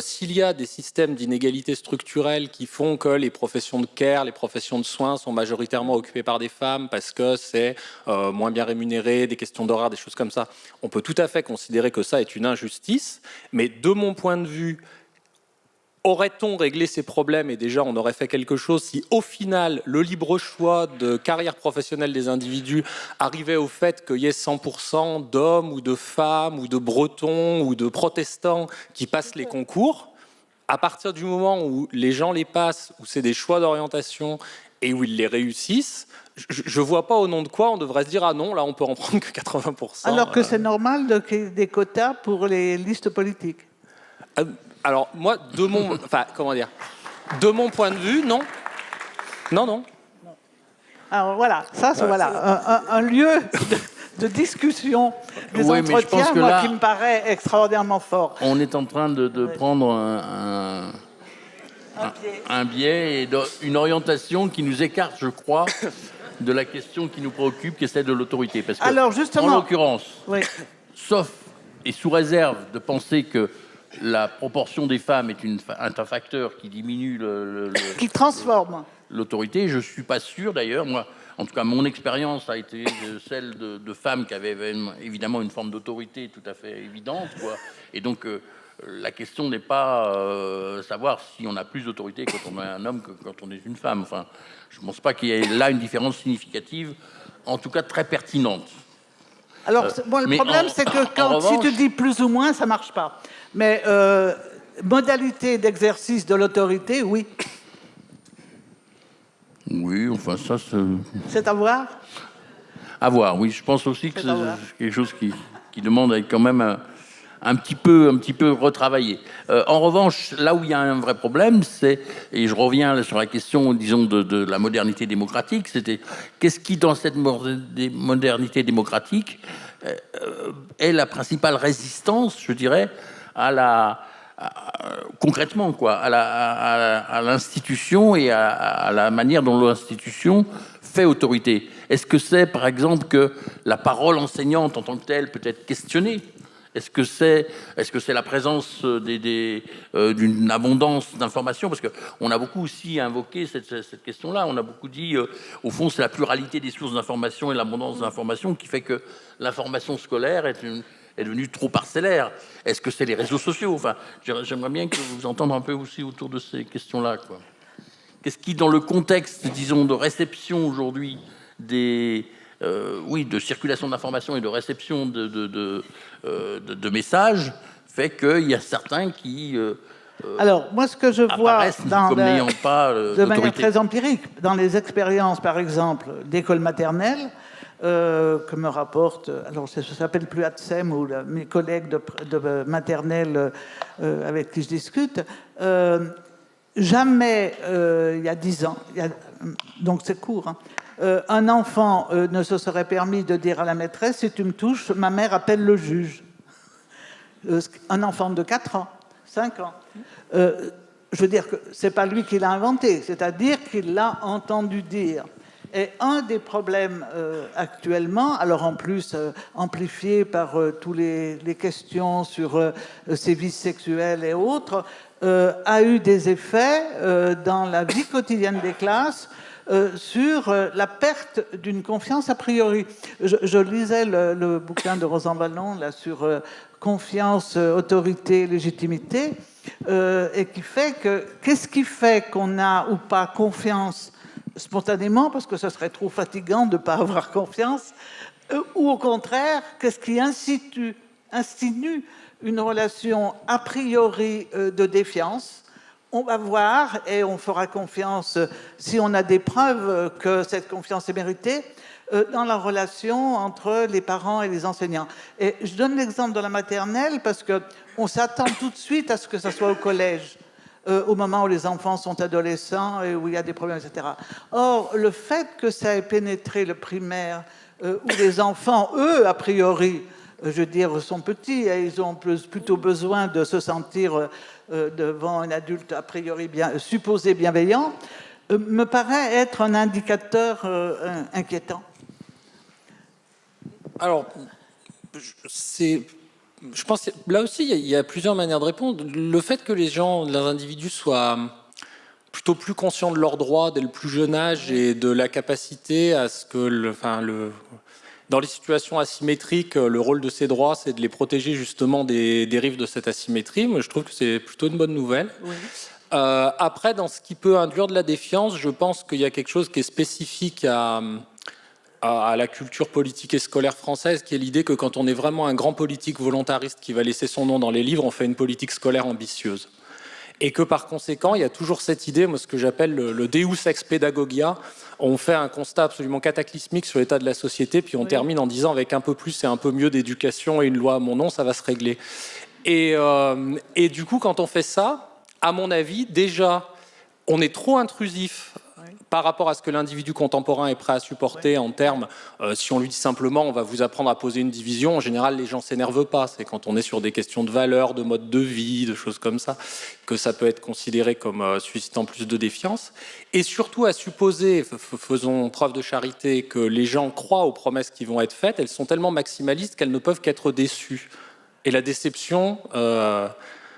s'il y a des systèmes d'inégalité structurelle qui font que les professions de care, les professions de soins sont majoritairement occupées par des femmes parce que c'est moins bien rémunéré, des questions d'horaire, des choses comme ça, on peut tout à fait considérer que ça est une injustice. Mais de mon point de vue, aurait-on réglé ces problèmes et déjà on aurait fait quelque chose si au final le libre choix de carrière professionnelle des individus arrivait au fait qu'il y ait 100% d'hommes ou de femmes ou de bretons ou de protestants qui passent les concours? À partir du moment où les gens les passent, où c'est des choix d'orientation et où ils les réussissent, je ne vois pas au nom de quoi on devrait se dire « Ah non, là on peut en prendre que 80%. » Alors que c'est normal de créer des quotas pour les listes politiques. Alors moi, de mon point de vue, non. Non. Alors voilà, ça c'est un lieu de discussion, des entretiens, moi, là, qui me paraît extraordinairement fort. On est en train de prendre un biais et une orientation qui nous écarte, je crois, de la question qui nous préoccupe, qui est celle de l'autorité. Parce que, alors, justement, en l'occurrence, sauf et sous réserve de penser que la proportion des femmes est un facteur qui diminue qui transforme l'autorité. Je ne suis pas sûr, d'ailleurs. Moi, en tout cas, mon expérience a été celle de femmes qui avaient évidemment une forme d'autorité tout à fait évidente, quoi. Et donc, la question n'est pas savoir si on a plus d'autorité quand on est un homme que quand on est une femme. Enfin, je ne pense pas qu'il y ait là une différence significative, en tout cas très pertinente. Alors, le problème, c'est que si tu dis plus ou moins, ça ne marche pas. Mais modalité d'exercice de l'autorité, oui. Oui, enfin, ça, c'est à voir. À voir, oui. Je pense aussi que c'est quelque chose qui demande quand même un petit peu retravaillé. En revanche, là où il y a un vrai problème, c'est, et je reviens sur la question, disons, de la modernité démocratique, c'était qu'est-ce qui, dans cette modernité démocratique, est la principale résistance, je dirais, concrètement, quoi, à l'institution et à la manière dont l'institution fait autorité. Est-ce que c'est, par exemple, que la parole enseignante en tant que telle peut être questionnée? Est-ce que c'est la présence d'une abondance d'informations? Parce qu'on a beaucoup aussi invoqué cette question-là. On a beaucoup dit, au fond, c'est la pluralité des sources d'informations et l'abondance d'informations qui fait que l'information scolaire est devenue trop parcellaire. Est-ce que c'est les réseaux sociaux? Enfin, j'aimerais bien que vous entendiez un peu aussi autour de ces questions-là, quoi. Qu'est-ce qui, dans le contexte, disons, de réception aujourd'hui de circulation d'informations et de réception de messages, fait qu'il y a certains qui alors, moi, ce que je vois de manière très empirique, dans les expériences, par exemple, d'école maternelle, que me rapporte, alors ça ne s'appelle plus ATSEM, ou mes collègues de maternelle avec qui je discute, jamais, il y a 10 ans, donc c'est court, hein, un enfant ne se serait permis de dire à la maîtresse « Si tu me touches, ma mère appelle le juge ». Un enfant de 4 ans, 5 ans. Je veux dire que ce n'est pas lui qui l'a inventé, c'est-à-dire qu'il l'a entendu dire. Et un des problèmes actuellement, alors en plus amplifié par toutes les questions sur sévices sexuels et autres, a eu des effets dans la vie quotidienne des classes sur la perte d'une confiance a priori. Je lisais le bouquin de Rosan Vallon là, sur confiance, autorité, légitimité, et qui fait que qu'est-ce qui fait qu'on a ou pas confiance spontanément, parce que ce serait trop fatigant de ne pas avoir confiance, ou au contraire, qu'est-ce qui insinue une relation a priori de défiance. On va voir et on fera confiance si on a des preuves que cette confiance est méritée dans la relation entre les parents et les enseignants. Et je donne l'exemple de la maternelle parce qu'on s'attend tout de suite à ce que ça soit au collège, au moment où les enfants sont adolescents et où il y a des problèmes, etc. Or, le fait que ça ait pénétré le primaire, où les enfants, eux, a priori, je veux dire, sont petits et ils ont plutôt besoin de se sentir devant un adulte a priori supposé bienveillant, me paraît être un indicateur inquiétant. Alors, je pense que là aussi, il y a plusieurs manières de répondre. Le fait que les individus soient plutôt plus conscients de leurs droits dès le plus jeune âge et de la capacité à ce que dans les situations asymétriques, le rôle de ces droits, c'est de les protéger justement des dérives de cette asymétrie. Moi, je trouve que c'est plutôt une bonne nouvelle. Oui. Après, dans ce qui peut induire de la défiance, je pense qu'il y a quelque chose qui est spécifique à la culture politique et scolaire française, qui est l'idée que quand on est vraiment un grand politique volontariste qui va laisser son nom dans les livres, on fait une politique scolaire ambitieuse. Et que par conséquent, il y a toujours cette idée, moi, ce que j'appelle le Deus ex pedagogia. On fait un constat absolument cataclysmique sur l'état de la société, puis on termine en disant avec un peu plus et un peu mieux d'éducation et une loi à mon nom, ça va se régler. Et du coup, quand on fait ça, à mon avis, déjà, on est trop intrusif par rapport à ce que l'individu contemporain est prêt à supporter en termes, si on lui dit simplement on va vous apprendre à poser une division, en général les gens ne s'énervent pas, c'est quand on est sur des questions de valeurs, de mode de vie, de choses comme ça, que ça peut être considéré comme suscitant plus de défiance, et surtout à supposer, faisons preuve de charité, que les gens croient aux promesses qui vont être faites, elles sont tellement maximalistes qu'elles ne peuvent qu'être déçues. Et la déception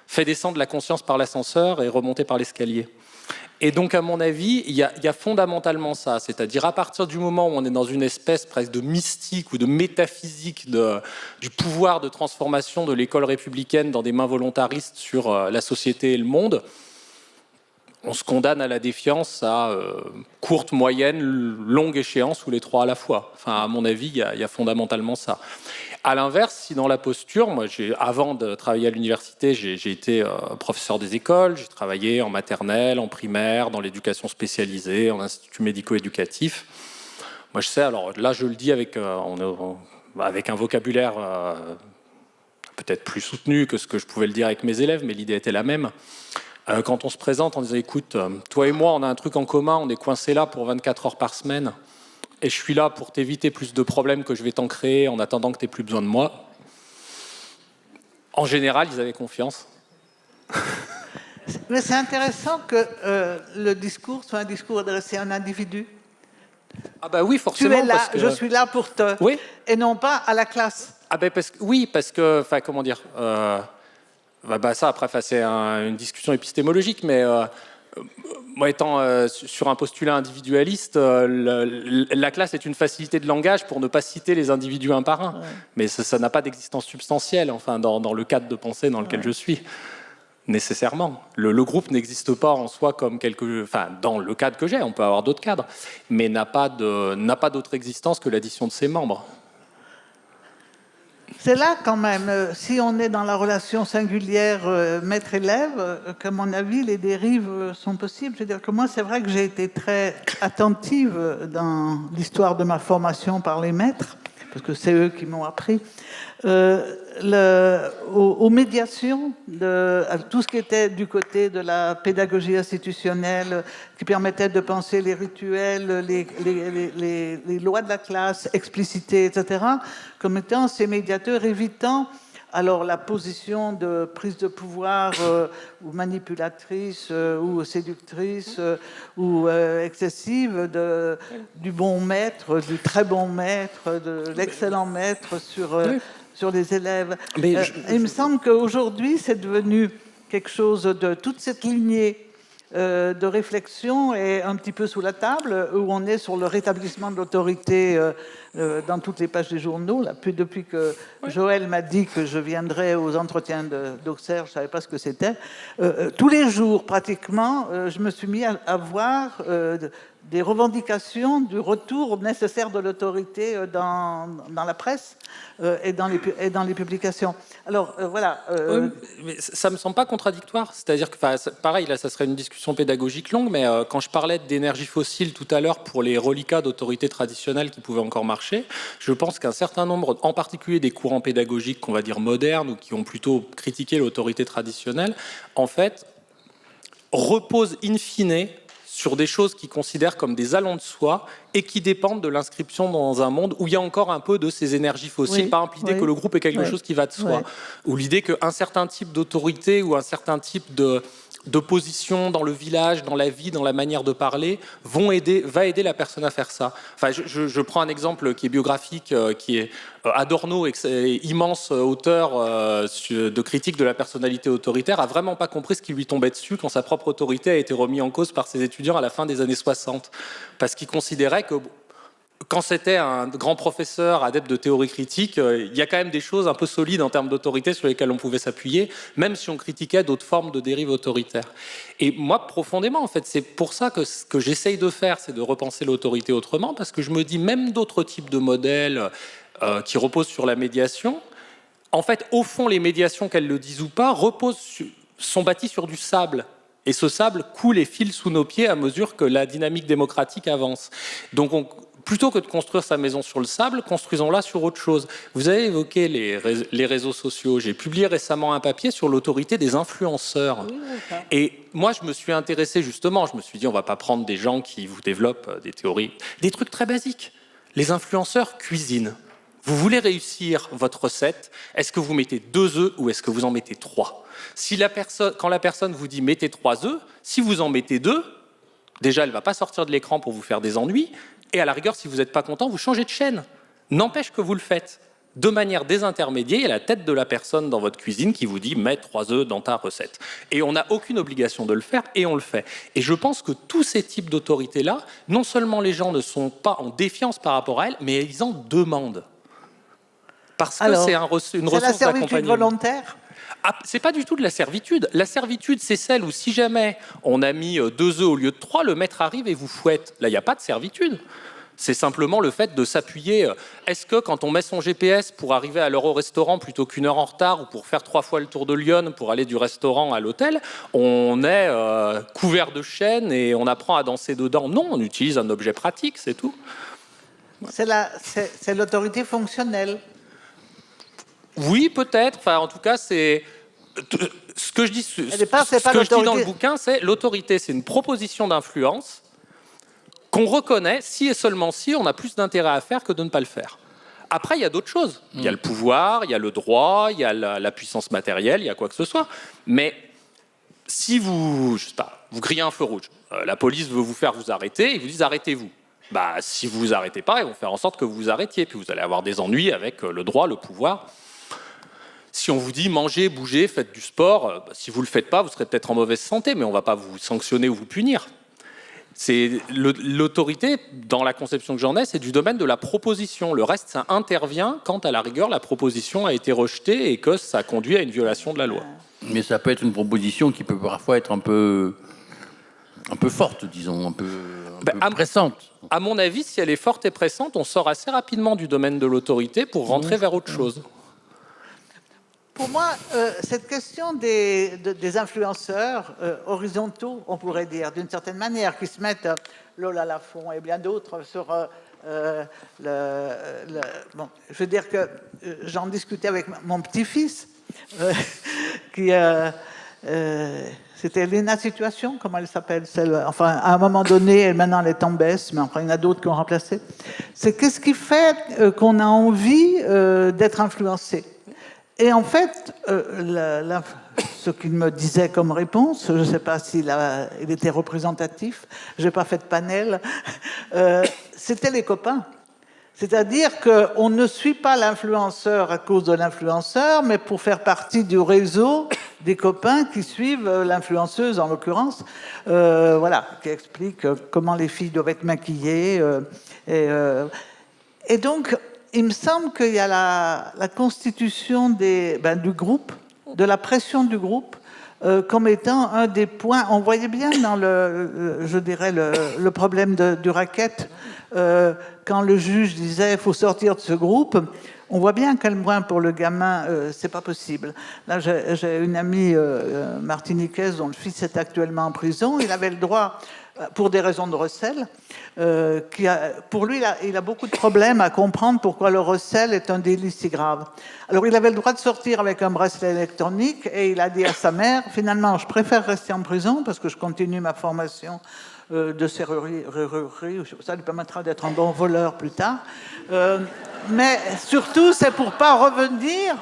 fait descendre la conscience par l'ascenseur et remonter par l'escalier. Et donc, à mon avis, il y a fondamentalement ça. C'est-à-dire, à partir du moment où on est dans une espèce presque de mystique ou de métaphysique du pouvoir de transformation de l'école républicaine dans des mains volontaristes sur la société et le monde, on se condamne à la défiance à courte, moyenne, longue échéance ou les trois à la fois. Enfin, à mon avis, il y a fondamentalement ça. À l'inverse, si dans la posture, moi, avant de travailler à l'université, j'ai été professeur des écoles, j'ai travaillé en maternelle, en primaire, dans l'éducation spécialisée, en institut médico-éducatif. Moi, je sais, alors là, je le dis avec un vocabulaire peut-être plus soutenu que ce que je pouvais le dire avec mes élèves, mais l'idée était la même. Quand on se présente en disant, écoute, toi et moi, on a un truc en commun, on est coincés là pour 24 heures par semaine, et je suis là pour t'éviter plus de problèmes que je vais t'en créer en attendant que tu n'aies plus besoin de moi. En général, ils avaient confiance. Mais c'est intéressant que le discours soit un discours adressé à un individu. Ah bah oui, forcément. Tu es là, parce que... je suis là pour te... Oui. Et non pas à la classe. Ah ben parce que, enfin, comment dire, ça après, c'est une discussion épistémologique, mais moi étant sur un postulat individualiste, la classe est une facilité de langage pour ne pas citer les individus un par un, mais ça n'a pas d'existence substantielle, enfin, dans le cadre de pensée dans lequel je suis. Nécessairement. Le groupe n'existe pas en soi comme dans le cadre que j'ai, on peut avoir d'autres cadres, mais n'a pas d'autre existence que l'addition de ses membres. C'est là quand même, si on est dans la relation singulière maître-élève, qu'à mon avis, les dérives sont possibles. Je veux dire que moi, c'est vrai que j'ai été très attentive dans l'histoire de ma formation par les maîtres, parce que c'est eux qui m'ont appris, aux médiations, à tout ce qui était du côté de la pédagogie institutionnelle, qui permettait de penser les rituels, les lois de la classe, explicitées, etc., comme étant ces médiateurs évitant alors la position de prise de pouvoir ou manipulatrice ou séductrice ou excessive du bon maître, du très bon maître, de l'excellent maître sur les élèves. Il me semble qu'aujourd'hui, c'est devenu quelque chose de toute cette lignée de réflexion est un petit peu sous la table, où on est sur le rétablissement de l'autorité dans toutes les pages des journaux. Là, depuis que Joël m'a dit que je viendrais aux entretiens d'Auxerre, je ne savais pas ce que c'était. Tous les jours, pratiquement, je me suis mis à voir des revendications du retour nécessaire de l'autorité dans la presse et dans les publications. Alors, voilà. Mais ça ne me semble pas contradictoire. C'est-à-dire que, pareil, là, ça serait une discussion pédagogique longue, mais quand je parlais d'énergie fossile tout à l'heure pour les reliquats d'autorités traditionnelles qui pouvaient encore marcher, je pense qu'un certain nombre, en particulier des courants pédagogiques qu'on va dire modernes ou qui ont plutôt critiqué l'autorité traditionnelle, en fait, reposent in fine sur des choses qu'ils considèrent comme des allants de soi et qui dépendent de l'inscription dans un monde où il y a encore un peu de ces énergies fossiles, par exemple l'idée que le groupe est quelque chose qui va de soi, ou l'idée qu'un certain type d'autorité ou un certain type de position dans le village, dans la vie, dans la manière de parler, va aider la personne à faire ça. Enfin, je prends un exemple qui est biographique, qui est Adorno, immense auteur de critique de la personnalité autoritaire, a vraiment pas compris ce qui lui tombait dessus quand sa propre autorité a été remise en cause par ses étudiants à la fin des années 60. Parce qu'il considérait que quand c'était un grand professeur adepte de théorie critique, il y a quand même des choses un peu solides en termes d'autorité sur lesquelles on pouvait s'appuyer, même si on critiquait d'autres formes de dérives autoritaires. Et moi, profondément, en fait, c'est pour ça que ce que j'essaye de faire, c'est de repenser l'autorité autrement, parce que je me dis, même d'autres types de modèles qui reposent sur la médiation, en fait, au fond, les médiations, qu'elles le disent ou pas, sont bâties sur du sable. Et ce sable coule et file sous nos pieds à mesure que la dynamique démocratique avance. Donc, plutôt que de construire sa maison sur le sable, construisons-la sur autre chose. Vous avez évoqué les réseaux sociaux. J'ai publié récemment un papier sur l'autorité des influenceurs. Oui, et moi, je me suis intéressé justement, je me suis dit, on ne va pas prendre des gens qui vous développent des théories, des trucs très basiques. Les influenceurs cuisinent. Vous voulez réussir votre recette, est-ce que vous mettez 2 œufs ou est-ce que vous en mettez 3 ? Quand la personne vous dit mettez 3 œufs, si vous en mettez 2, déjà elle ne va pas sortir de l'écran pour vous faire des ennuis, et à la rigueur, si vous n'êtes pas content, vous changez de chaîne. N'empêche que vous le faites. De manière désintermédiée, il y a la tête de la personne dans votre cuisine qui vous dit « mets 3 œufs dans ta recette ». Et on n'a aucune obligation de le faire, et on le fait. Et je pense que tous ces types d'autorités-là, non seulement les gens ne sont pas en défiance par rapport à elles, mais ils en demandent. Parce que c'est une ressource d'accompagnement. C'est la servitude volontaire ? C'est pas du tout de la servitude. La servitude, c'est celle où si jamais on a mis 2 œufs au lieu de 3, le maître arrive et vous fouette. Là, il n'y a pas de servitude. C'est simplement le fait de s'appuyer. Est-ce que quand on met son GPS pour arriver à l'heure au restaurant plutôt qu'1 heure en retard ou pour faire 3 fois le tour de Lyon pour aller du restaurant à l'hôtel, on est couvert de chaînes et on apprend à danser dedans? Non, on utilise un objet pratique, c'est tout. C'est l'autorité fonctionnelle. Oui, peut-être. Enfin, en tout cas, c'est... Ce que je dis, ce que je dis dans le bouquin, c'est l'autorité, c'est une proposition d'influence qu'on reconnaît si et seulement si on a plus d'intérêt à faire que de ne pas le faire. Après, il y a d'autres choses. Il y a le pouvoir, il y a le droit, il y a la puissance matérielle, il y a quoi que ce soit. Mais si vous, je sais pas, vous grillez un feu rouge, la police veut vous faire vous arrêter, ils vous disent arrêtez-vous. Bah, si vous vous arrêtez pas, ils vont faire en sorte que vous vous arrêtiez, puis vous allez avoir des ennuis avec le droit, le pouvoir. Si on vous dit mangez, bougez, faites du sport, si vous ne le faites pas, vous serez peut-être en mauvaise santé, mais on ne va pas vous sanctionner ou vous punir. L'autorité, dans la conception que j'en ai, c'est du domaine de la proposition. Le reste, ça intervient quand, à la rigueur, la proposition a été rejetée et que ça conduit à une violation de la loi. Mais ça peut être une proposition qui peut parfois être un peu forte, disons, un peu pressante. À mon avis, si elle est forte et pressante, on sort assez rapidement du domaine de l'autorité pour rentrer vers autre chose. Pour moi, cette question des influenceurs horizontaux, on pourrait dire, d'une certaine manière, qui se mettent, Lola Lafont et bien d'autres, sur bon, je veux dire que j'en discutais avec mon petit-fils, qui... c'était Léna Situation, comment elle s'appelle, enfin, à un moment donné, maintenant elle est en baisse, mais enfin, il y en a d'autres qui ont remplacé. C'est qu'est-ce qui fait qu'on a envie d'être influencé. Et en fait, ce qu'il me disait comme réponse, je ne sais pas s'il était représentatif, je n'ai pas fait de panel, c'était les copains. C'est-à-dire qu'on ne suit pas l'influenceur à cause de l'influenceur, mais pour faire partie du réseau des copains qui suivent l'influenceuse, en l'occurrence, voilà, qui explique comment les filles doivent être maquillées. Et donc, il me semble qu'il y a la constitution du groupe, de la pression du groupe, comme étant un des points. On voyait bien dans le problème du racket, quand le juge disait il faut sortir de ce groupe. On voit bien quel point pour le gamin, c'est pas possible. Là, j'ai une amie martiniquaise dont le fils est actuellement en prison. Il avait le droit, pour des raisons de recel, pour lui, il a beaucoup de problèmes à comprendre pourquoi le recel est un délit si grave. Alors, il avait le droit de sortir avec un bracelet électronique et il a dit à sa mère, finalement, je préfère rester en prison parce que je continue ma formation de serrurerie, ça lui permettra d'être un bon voleur plus tard. Mais surtout, c'est pour pas revenir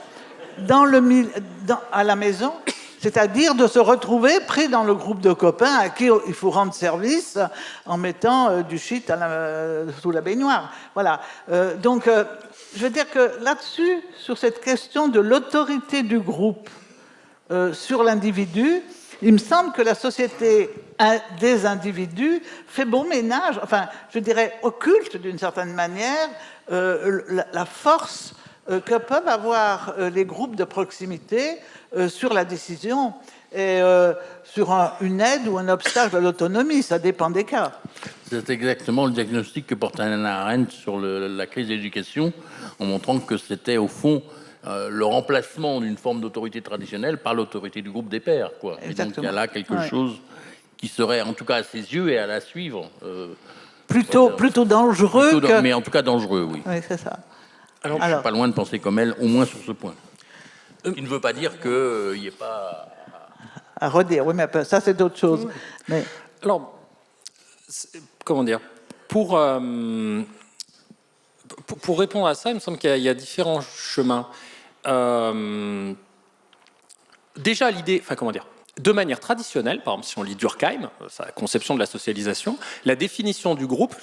à la maison, c'est-à-dire de se retrouver pris dans le groupe de copains à qui il faut rendre service en mettant du shit sous la baignoire. Voilà. Donc, je veux dire que là-dessus, sur cette question de l'autorité du groupe sur l'individu, il me semble que la société des individus fait bon ménage, enfin, je dirais, occulte d'une certaine manière la force que peuvent avoir les groupes de proximité sur la décision et sur une aide ou un obstacle à l'autonomie, ça dépend des cas. C'est exactement le diagnostic que porte Hannah Arendt sur la crise de l'éducation, en montrant que c'était au fond le remplacement d'une forme d'autorité traditionnelle par l'autorité du groupe des pairs, quoi. Et donc il y a là quelque chose qui serait, en tout cas à ses yeux et à la suivre, plutôt dangereux mais en tout cas dangereux, oui. Oui, c'est ça. Alors, je suis pas loin de penser comme elle, au moins sur ce point. Il ne veut pas dire qu'il n'y ait pas à redire, oui, mais ça c'est d'autres choses. Mais... Alors, comment dire, pour répondre à ça, il me semble qu'il y a différents chemins. Déjà, l'idée, enfin, comment dire, de manière traditionnelle, par exemple, si on lit Durkheim, sa conception de la socialisation, la définition du groupe,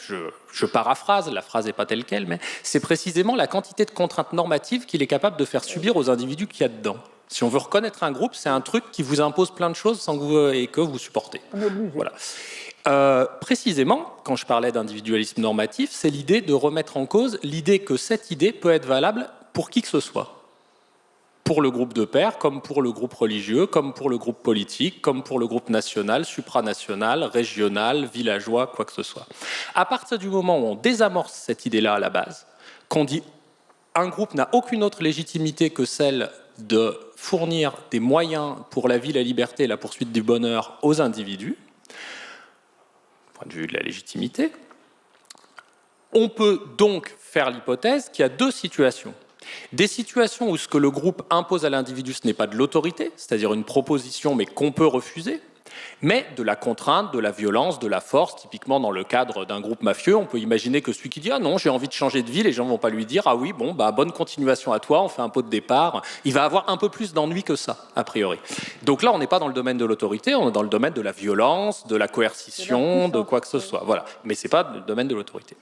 je paraphrase, la phrase n'est pas telle quelle, mais c'est précisément la quantité de contraintes normatives qu'il est capable de faire subir aux individus qu'il y a dedans. Si on veut reconnaître un groupe, c'est un truc qui vous impose plein de choses sans que vous supportez. Voilà. Précisément, quand je parlais d'individualisme normatif, c'est l'idée de remettre en cause l'idée que cette idée peut être valable pour qui que ce soit. Pour le groupe de pairs, comme pour le groupe religieux, comme pour le groupe politique, comme pour le groupe national, supranational, régional, villageois, quoi que ce soit. À partir du moment où on désamorce cette idée-là à la base, qu'on dit un groupe n'a aucune autre légitimité que celle de fournir des moyens pour la vie, la liberté et la poursuite du bonheur aux individus, du point de vue de la légitimité, on peut donc faire l'hypothèse qu'il y a deux situations. Des situations où ce que le groupe impose à l'individu, ce n'est pas de l'autorité, c'est-à-dire une proposition mais qu'on peut refuser, mais de la contrainte, de la violence, de la force. Typiquement dans le cadre d'un groupe mafieux, on peut imaginer que celui qui dit « Ah non, j'ai envie de changer de vie », les gens ne vont pas lui dire « Ah oui, bon, bah, bonne continuation à toi, on fait un pot de départ ». Il va avoir un peu plus d'ennui que ça, a priori. Donc là, on n'est pas dans le domaine de l'autorité, on est dans le domaine de la violence, de la coercition, de quoi que ce soit. Voilà. Mais ce n'est pas le domaine de l'autorité.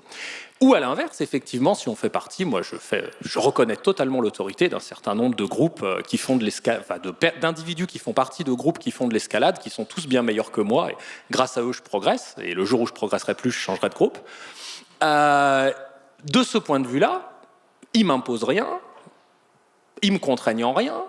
Ou à l'inverse, effectivement, si on fait partie, moi je reconnais totalement l'autorité d'un certain nombre de groupes qui font de l'escalade, enfin d'individus qui font partie de groupes qui font de l'escalade, qui sont tous bien meilleurs que moi, et grâce à eux je progresse, et le jour où je progresserai plus, je changerai de groupe. De ce point de vue-là, ils m'imposent rien, ils me contraignent en rien,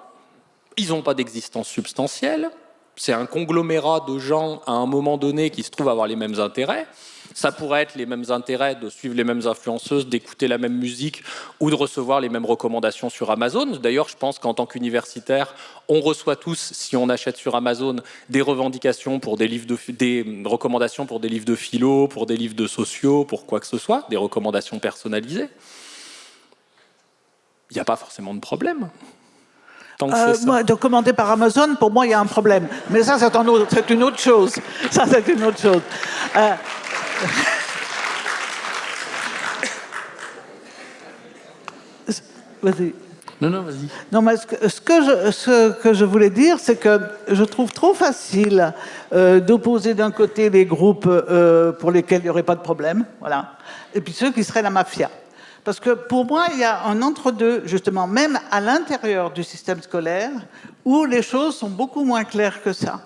ils n'ont pas d'existence substantielle, c'est un conglomérat de gens à un moment donné qui se trouvent avoir les mêmes intérêts. Ça pourrait être les mêmes intérêts de suivre les mêmes influenceuses, d'écouter la même musique ou de recevoir les mêmes recommandations sur Amazon. D'ailleurs, je pense qu'en tant qu'universitaire, on reçoit tous, si on achète sur Amazon, des revendications pour des recommandations pour des livres de philo, pour des livres de sociaux, pour quoi que ce soit, des recommandations personnalisées. Il n'y a pas forcément de problème. Moi, de commander par Amazon, pour moi, il y a un problème. Mais ça, c'est une autre chose. Ça, c'est une autre chose. Vas-y. Non, vas-y. Non, mais ce que je voulais dire, c'est que je trouve trop facile d'opposer d'un côté les groupes pour lesquels il n'y aurait pas de problème, voilà, et puis ceux qui seraient la mafia. Parce que pour moi, il y a un entre-deux, justement, même à l'intérieur du système scolaire, où les choses sont beaucoup moins claires que ça.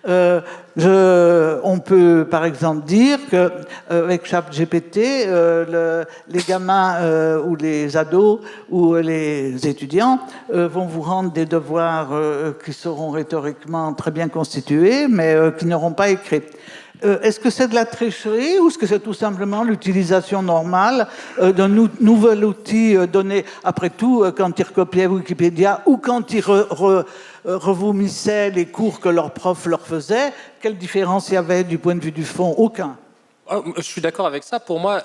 On peut, par exemple, dire qu'avec ChatGPT, les gamins ou les ados ou les étudiants vont vous rendre des devoirs qui seront rhétoriquement très bien constitués, mais qui n'auront pas écrit. Est-ce que c'est de la tricherie ou est-ce que c'est tout simplement l'utilisation normale d'un nouvel outil donné, après tout, quand ils recopiaient Wikipédia ou quand ils revomissaient les cours que leur prof leur faisait? Quelle différence il y avait du point de vue du fond? Aucun. Je suis d'accord avec ça. Pour moi,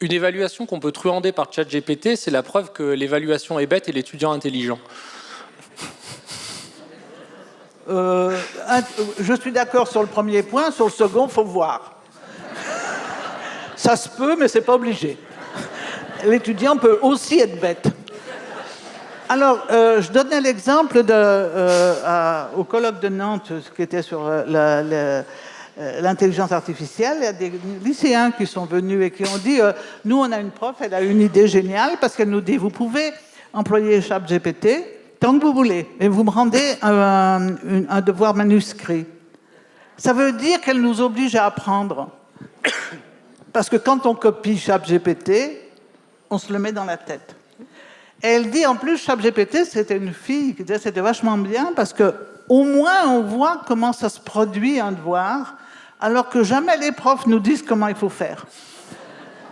une évaluation qu'on peut truander par ChatGPT, c'est la preuve que l'évaluation est bête et l'étudiant intelligent. Je suis d'accord sur le premier point, sur le second, il faut voir. Ça se peut, mais c'est pas obligé. L'étudiant peut aussi être bête. Alors, je donnais l'exemple au colloque de Nantes, qui était sur l'intelligence artificielle. Il y a des lycéens qui sont venus et qui ont dit nous, on a une prof, elle a une idée géniale, parce qu'elle nous dit vous pouvez employer ChatGPT tant que vous voulez, mais vous me rendez un devoir manuscrit. Ça veut dire qu'elle nous oblige à apprendre. Parce que quand on copie ChatGPT, on se le met dans la tête. Et elle dit, en plus, ChatGPT, c'était une fille qui disait c'était vachement bien parce qu'au moins, on voit comment ça se produit un devoir, alors que jamais les profs nous disent comment il faut faire.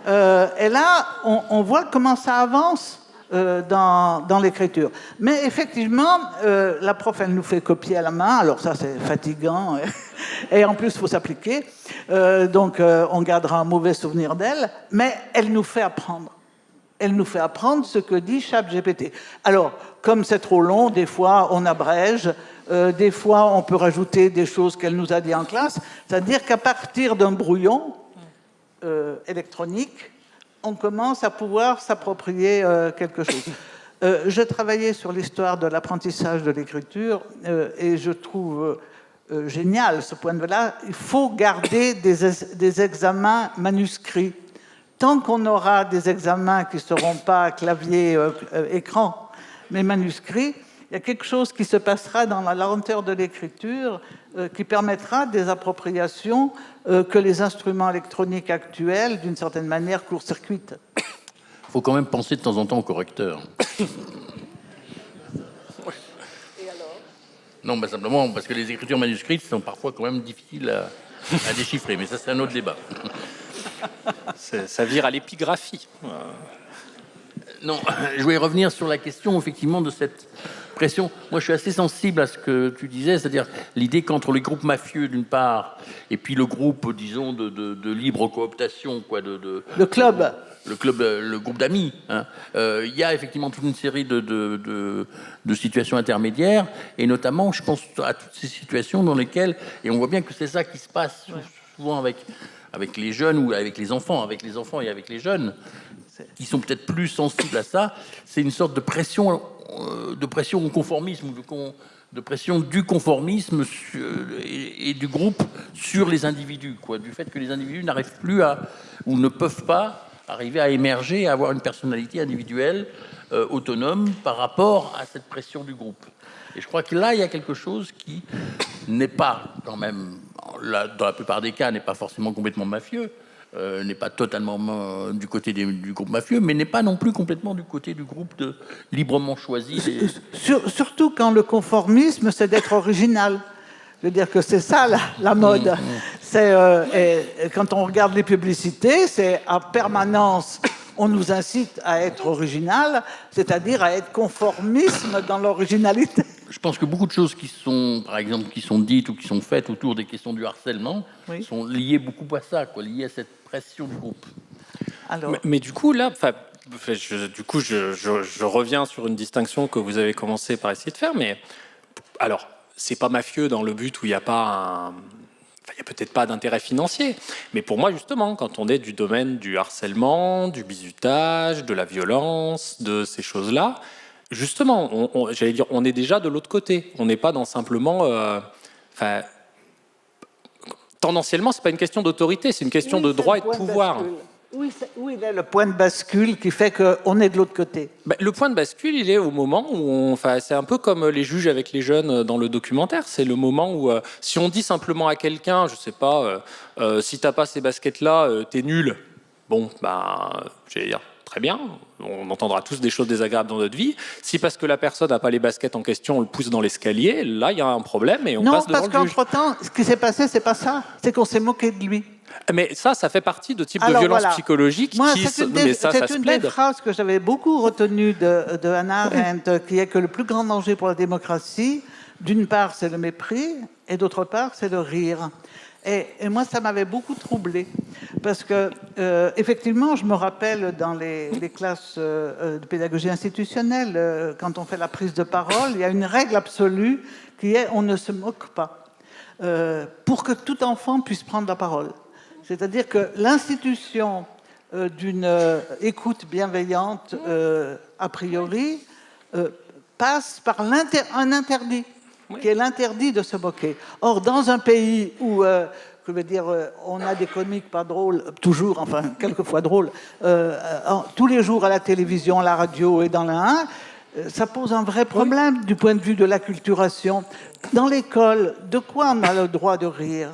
Et là, on voit comment ça avance dans l'écriture. Mais effectivement, la prof, elle nous fait copier à la main, alors ça, c'est fatigant, et en plus, il faut s'appliquer. Donc, on gardera un mauvais souvenir d'elle, mais elle nous fait apprendre. Elle nous fait apprendre ce que dit ChatGPT. Alors, comme c'est trop long, des fois, on abrège, des fois, on peut rajouter des choses qu'elle nous a dit en classe, c'est-à-dire qu'à partir d'un brouillon électronique, on commence à pouvoir s'approprier quelque chose. Je travaillais sur l'histoire de l'apprentissage de l'écriture et je trouve génial ce point de vue-là. Il faut garder des examens manuscrits. Tant qu'on aura des examens qui ne seront pas clavier, écran, mais manuscrits, il y a quelque chose qui se passera dans la lenteur de l'écriture qui permettra des appropriations que les instruments électroniques actuels, d'une certaine manière, court-circuitent. Il faut quand même penser de temps en temps au correcteur. Et alors ? Non, bah simplement parce que les écritures manuscrites sont parfois quand même difficiles à déchiffrer, mais ça c'est un autre débat. Ça vire à l'épigraphie. Non, je voulais revenir sur la question, effectivement, de cette pression. Moi, je suis assez sensible à ce que tu disais, c'est-à-dire l'idée qu'entre les groupes mafieux, d'une part, et puis le groupe, disons, de libre cooptation, quoi, le club. Le groupe d'amis, hein, y a effectivement toute une série de situations intermédiaires, et notamment, je pense à toutes ces situations dans lesquelles, et on voit bien que c'est ça qui se passe souvent avec les jeunes ou avec les enfants et avec les jeunes, qui sont peut-être plus sensibles à ça. C'est une sorte de pression au conformisme, de pression du conformisme et du groupe sur les individus, quoi, du fait que les individus n'arrivent plus ou ne peuvent pas arriver à émerger, à avoir une personnalité individuelle autonome par rapport à cette pression du groupe. Et je crois que là, il y a quelque chose qui n'est pas, quand même, dans la plupart des cas, n'est pas forcément complètement mafieux, n'est pas totalement du côté du groupe mafieux, mais n'est pas non plus complètement du côté du groupe librement choisi. Surtout quand le conformisme, c'est d'être original. Je veux dire que c'est ça la mode. Et quand on regarde les publicités, c'est en permanence, on nous incite à être original, c'est-à-dire à être conformisme dans l'originalité. Je pense que beaucoup de choses qui sont, par exemple, qui sont dites ou qui sont faites autour des questions du harcèlement sont liées beaucoup à ça, quoi, liées à cette pression du groupe. Alors... Mais du coup, là, je reviens sur une distinction que vous avez commencé par essayer de faire, mais alors, c'est pas mafieux dans le but où il n'y a pas il n'y a peut-être pas d'intérêt financier, mais pour moi, justement, quand on est du domaine du harcèlement, du bizutage, de la violence, de ces choses-là, justement, j'allais dire, on est déjà de l'autre côté. On n'est pas dans simplement... tendanciellement, c'est pas une question d'autorité, c'est une question de droit et de pouvoir. Oui, il est le point de bascule qui fait qu'on est de l'autre côté. Le point de bascule, il est au moment où c'est un peu comme les juges avec les jeunes dans le documentaire. C'est le moment où, si on dit simplement à quelqu'un, je sais pas, si t'as pas ces baskets-là, t'es nul. Bon, j'allais dire, très bien, on entendra tous des choses désagréables dans notre vie. Si parce que la personne n'a pas les baskets en question, on le pousse dans l'escalier, là, il y a un problème et on passe devant le juge. Non, parce qu'entre-temps, ce qui s'est passé, c'est pas ça. C'est qu'on s'est moqué de lui. Mais ça fait partie de types de violences psychologiques. C'est une des phrases que j'avais beaucoup retenues de Hannah Arendt, qui est que le plus grand danger pour la démocratie, d'une part, c'est le mépris, et d'autre part, c'est le rire. Et moi, ça m'avait beaucoup troublée, parce que, effectivement, je me rappelle dans les classes de pédagogie institutionnelle, quand on fait la prise de parole, il y a une règle absolue qui est on ne se moque pas, pour que tout enfant puisse prendre la parole. C'est-à-dire que l'institution d'une écoute bienveillante, a priori, passe par un interdit, qui est l'interdit de se moquer. Or, dans un pays où, je veux dire, on a des comiques pas drôles, toujours, enfin, quelquefois drôles, tous les jours à la télévision, à la radio et dans la 1, Ça pose un vrai problème du point de vue de l'acculturation. Dans l'école, de quoi on a le droit de rire ?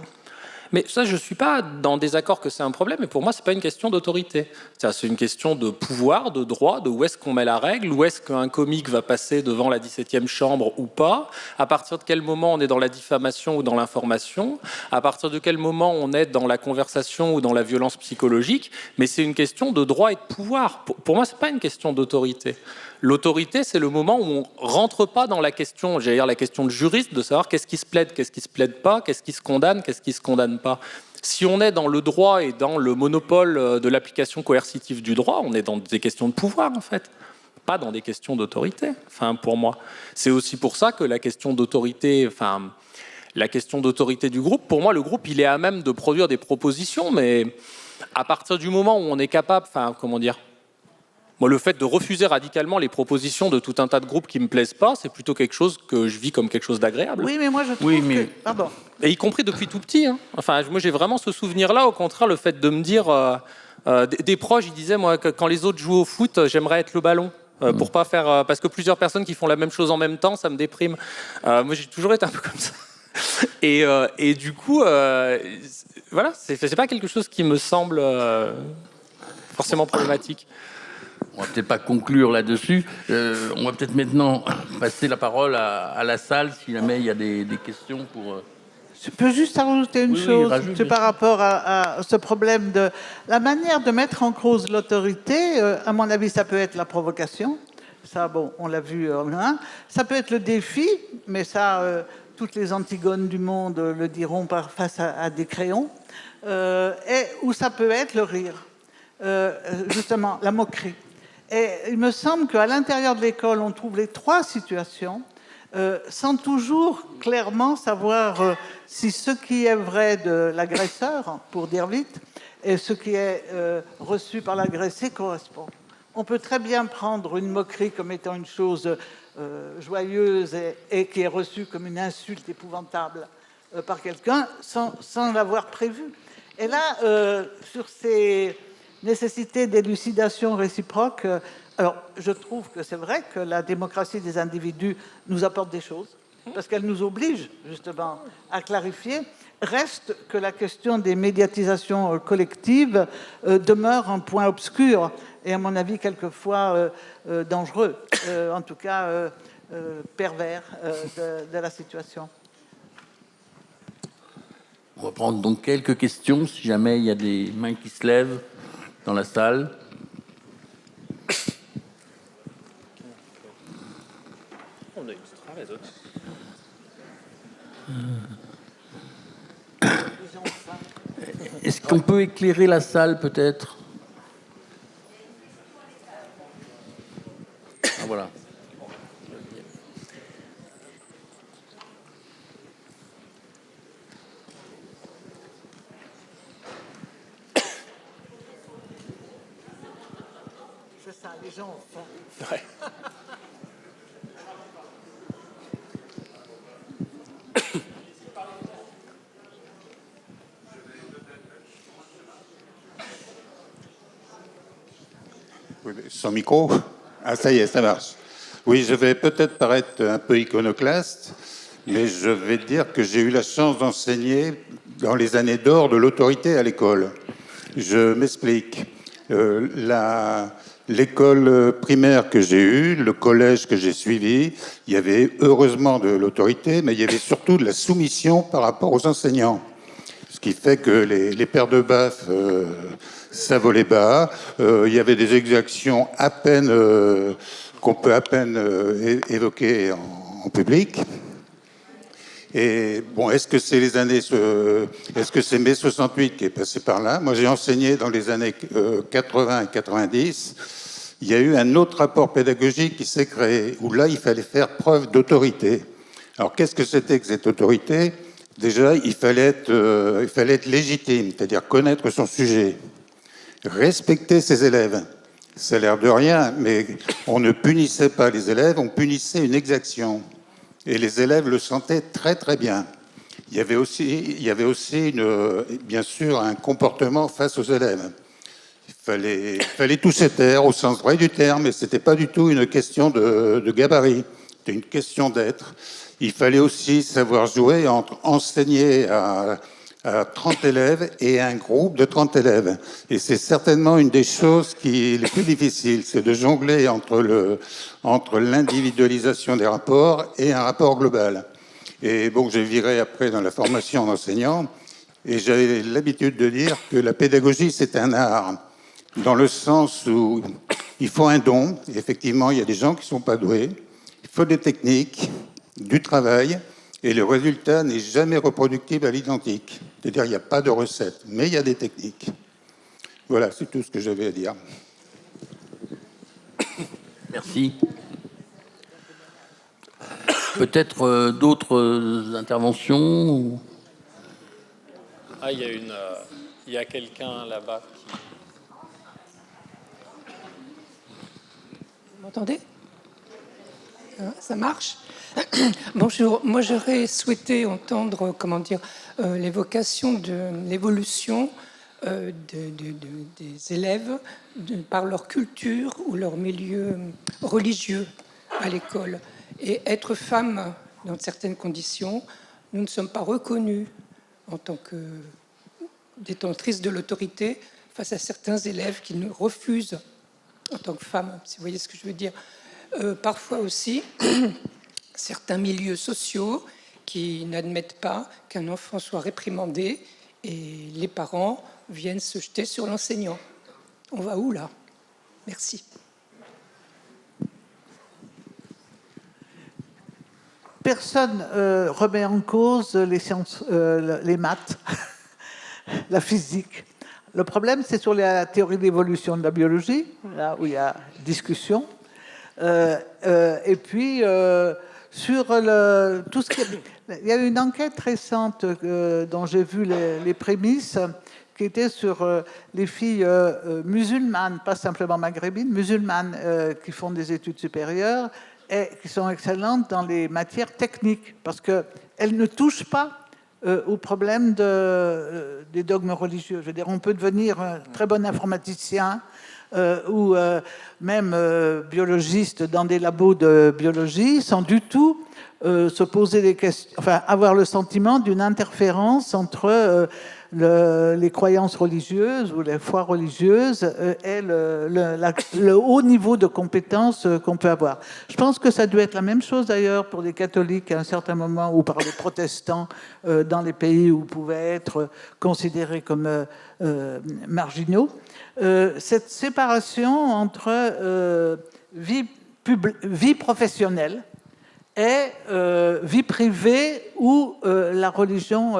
Mais ça, je ne suis pas dans désaccord que c'est un problème, mais pour moi, ce n'est pas une question d'autorité. C'est une question de pouvoir, de droit, de où est-ce qu'on met la règle, où est-ce qu'un comique va passer devant la 17e chambre ou pas, à partir de quel moment on est dans la diffamation ou dans l'information, à partir de quel moment on est dans la conversation ou dans la violence psychologique, mais c'est une question de droit et de pouvoir. Pour moi, ce n'est pas une question d'autorité. L'autorité, c'est le moment où on ne rentre pas dans la question, j'allais dire la question de juriste, de savoir qu'est-ce qui se plaide, qu'est-ce qui se plaide pas, qu'est-ce qui se condamne, qu'est-ce qui se condamne pas. Si on est dans le droit et dans le monopole de l'application coercitive du droit, on est dans des questions de pouvoir, en fait, pas dans des questions d'autorité, enfin, pour moi. C'est aussi pour ça que la question d'autorité, du groupe, pour moi, le groupe, il est à même de produire des propositions, mais à partir du moment où on est capable, moi, le fait de refuser radicalement les propositions de tout un tas de groupes qui ne me plaisent pas, c'est plutôt quelque chose que je vis comme quelque chose d'agréable. Oui, mais moi, je trouve que... Pardon. Et y compris depuis tout petit. Hein. Enfin, moi, j'ai vraiment ce souvenir-là. Au contraire, le fait de me dire... des proches, ils disaient, moi, que quand les autres jouent au foot, j'aimerais être le ballon. Pour pas faire... parce que plusieurs personnes qui font la même chose en même temps, ça me déprime. Moi, j'ai toujours été un peu comme ça. Et du coup, voilà, c'est pas quelque chose qui me semble forcément problématique. On va peut-être pas conclure là-dessus. On va peut-être maintenant passer la parole à la salle, si jamais il y a des questions pour... Je peux juste rajouter une chose, c'est par rapport à ce problème de la manière de mettre en cause l'autorité. À mon avis, ça peut être la provocation. Ça, bon, on l'a vu. Ça peut être le défi, mais ça, toutes les Antigones du monde le diront face à des crayons. Ou ça peut être le rire, justement, la moquerie. Et il me semble qu'à l'intérieur de l'école, on trouve les trois situations, sans toujours clairement savoir si ce qui est vrai de l'agresseur, pour dire vite, et ce qui est reçu par l'agressé correspond. On peut très bien prendre une moquerie comme étant une chose joyeuse et qui est reçue comme une insulte épouvantable par quelqu'un sans l'avoir prévu. Et là, sur ces nécessité d'élucidation réciproque. Alors, je trouve que c'est vrai que la démocratie des individus nous apporte des choses, parce qu'elle nous oblige, justement, à clarifier. Reste que la question des médiatisations collectives demeure un point obscur, et à mon avis, quelquefois dangereux, en tout cas pervers de la situation. On va prendre donc quelques questions, si jamais il y a des mains qui se lèvent dans la salle. Est-ce qu'on peut éclairer la salle, peut-être? Ah, voilà. C'est ça, les gens ont faim. Ouais. Oui, sans micro. Ah, ça y est, ça marche. Oui, je vais peut-être paraître un peu iconoclaste, mais je vais dire que j'ai eu la chance d'enseigner dans les années d'or de l'autorité à l'école. Je m'explique. L'école primaire que j'ai eue, le collège que j'ai suivi, il y avait heureusement de l'autorité, mais il y avait surtout de la soumission par rapport aux enseignants. Ce qui fait que les paires de baffes, ça volait bas. Il y avait des exactions à peine qu'on peut à peine évoquer en public. Et bon, est-ce que c'est est-ce que c'est mai 68 qui est passé par là? Moi, j'ai enseigné dans les années 80 et 90. Il y a eu un autre rapport pédagogique qui s'est créé, où là, il fallait faire preuve d'autorité. Alors, qu'est-ce que c'était que cette autorité? Déjà, il fallait être légitime, c'est-à-dire connaître son sujet, respecter ses élèves. Ça a l'air de rien, mais on ne punissait pas les élèves, on punissait une exaction. Et les élèves le sentaient très très bien. Il y avait aussi bien sûr un comportement face aux élèves. Il fallait tous se taire au sens vrai du terme, et c'était pas du tout une question de gabarit, c'était une question d'être. Il fallait aussi savoir jouer entre enseigner à 30 élèves et un groupe de 30 élèves. Et c'est certainement une des choses les plus difficiles, c'est de jongler entre l'individualisation des rapports et un rapport global. Et bon, j'ai viré après dans la formation d'enseignant, et j'avais l'habitude de dire que la pédagogie, c'est un art, dans le sens où il faut un don. Et effectivement, il y a des gens qui ne sont pas doués. Il faut des techniques, du travail, et le résultat n'est jamais reproductible à l'identique. C'est-à-dire qu'il n'y a pas de recette, mais il y a des techniques. Voilà, c'est tout ce que j'avais à dire. Merci. Peut-être d'autres interventions. Ah, il y a quelqu'un là-bas qui... Vous m'entendez? Ça marche? Bonjour. Moi, j'aurais souhaité entendre, l'évocation de l'évolution des élèves par leur culture ou leur milieu religieux à l'école. Et être femme dans certaines conditions, nous ne sommes pas reconnus en tant que détentrices de l'autorité face à certains élèves qui nous refusent en tant que femmes, si vous voyez ce que je veux dire. Parfois aussi, certains milieux sociaux qui n'admettent pas qu'un enfant soit réprimandé et les parents viennent se jeter sur l'enseignant. On va où là? Merci. Personne remet en cause les sciences, les maths, la physique. Le problème, c'est sur la théorie de l'évolution de la biologie, là où il y a discussion. Et puis, sur tout ce qui il y a eu une enquête récente dont j'ai vu les prémices, qui était sur les filles musulmanes, pas simplement maghrébines, musulmanes qui font des études supérieures et qui sont excellentes dans les matières techniques, parce qu'elles ne touchent pas au problème des dogmes religieux. Je veux dire, on peut devenir un très bon informaticien ou même biologiste dans des labos de biologie sans du tout se poser des questions, enfin avoir le sentiment d'une interférence entre les croyances religieuses ou les foi religieuses et le haut niveau de compétence qu'on peut avoir. Je pense que ça doit être la même chose d'ailleurs pour les catholiques à un certain moment, ou par les protestants dans les pays où ils pouvaient être considérés comme marginaux. Cette séparation entre vie professionnelle et vie privée où la religion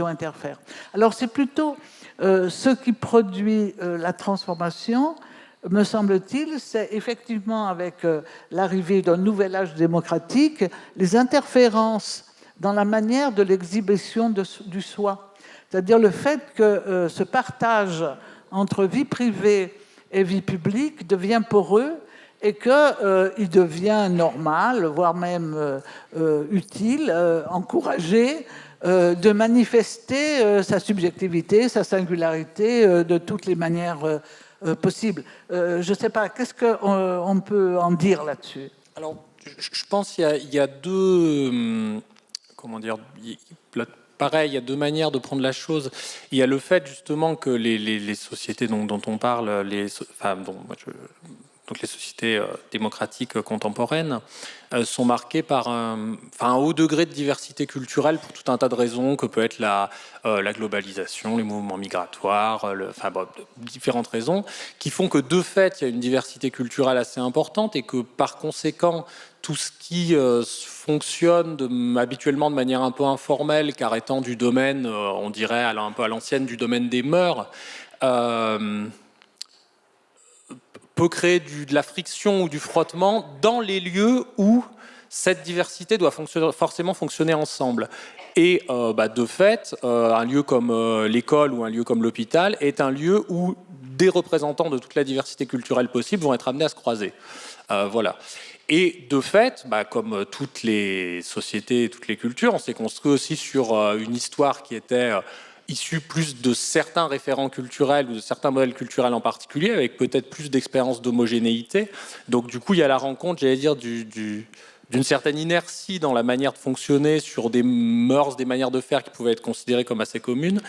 interfère. Alors c'est plutôt ce qui produit la transformation, me semble-t-il, c'est effectivement avec l'arrivée d'un nouvel âge démocratique, les interférences dans la manière de l'exhibition du soi. C'est-à-dire le fait que ce partage entre vie privée et vie publique devient poreux et qu'il devient normal, voire même utile, encouragé, de manifester sa subjectivité, sa singularité de toutes les manières possibles. Je ne sais pas, qu'est-ce qu'on peut en dire là-dessus? Alors, je pense qu'il y a deux... comment dire, pareil, il y a deux manières de prendre la chose. Il y a le fait justement que les sociétés dont on parle, donc les sociétés démocratiques contemporaines, sont marquées par un haut degré de diversité culturelle pour tout un tas de raisons, que peut être la globalisation, les mouvements migratoires, différentes raisons, qui font que de fait, il y a une diversité culturelle assez importante et que par conséquent, tout ce qui fonctionne habituellement de manière un peu informelle, car étant du domaine, on dirait un peu à l'ancienne, du domaine des mœurs, peut créer de la friction ou du frottement dans les lieux où cette diversité doit forcément fonctionner ensemble. Et de fait, un lieu comme l'école ou un lieu comme l'hôpital est un lieu où des représentants de toute la diversité culturelle possible vont être amenés à se croiser. Voilà. Et de fait, comme toutes les sociétés, toutes les cultures, on s'est construit aussi sur une histoire qui était issus plus de certains référents culturels ou de certains modèles culturels en particulier, avec peut-être plus d'expérience d'homogénéité. Donc du coup, il y a la rencontre, j'allais dire, d'une certaine inertie dans la manière de fonctionner sur des mœurs, des manières de faire qui pouvaient être considérées comme assez communes,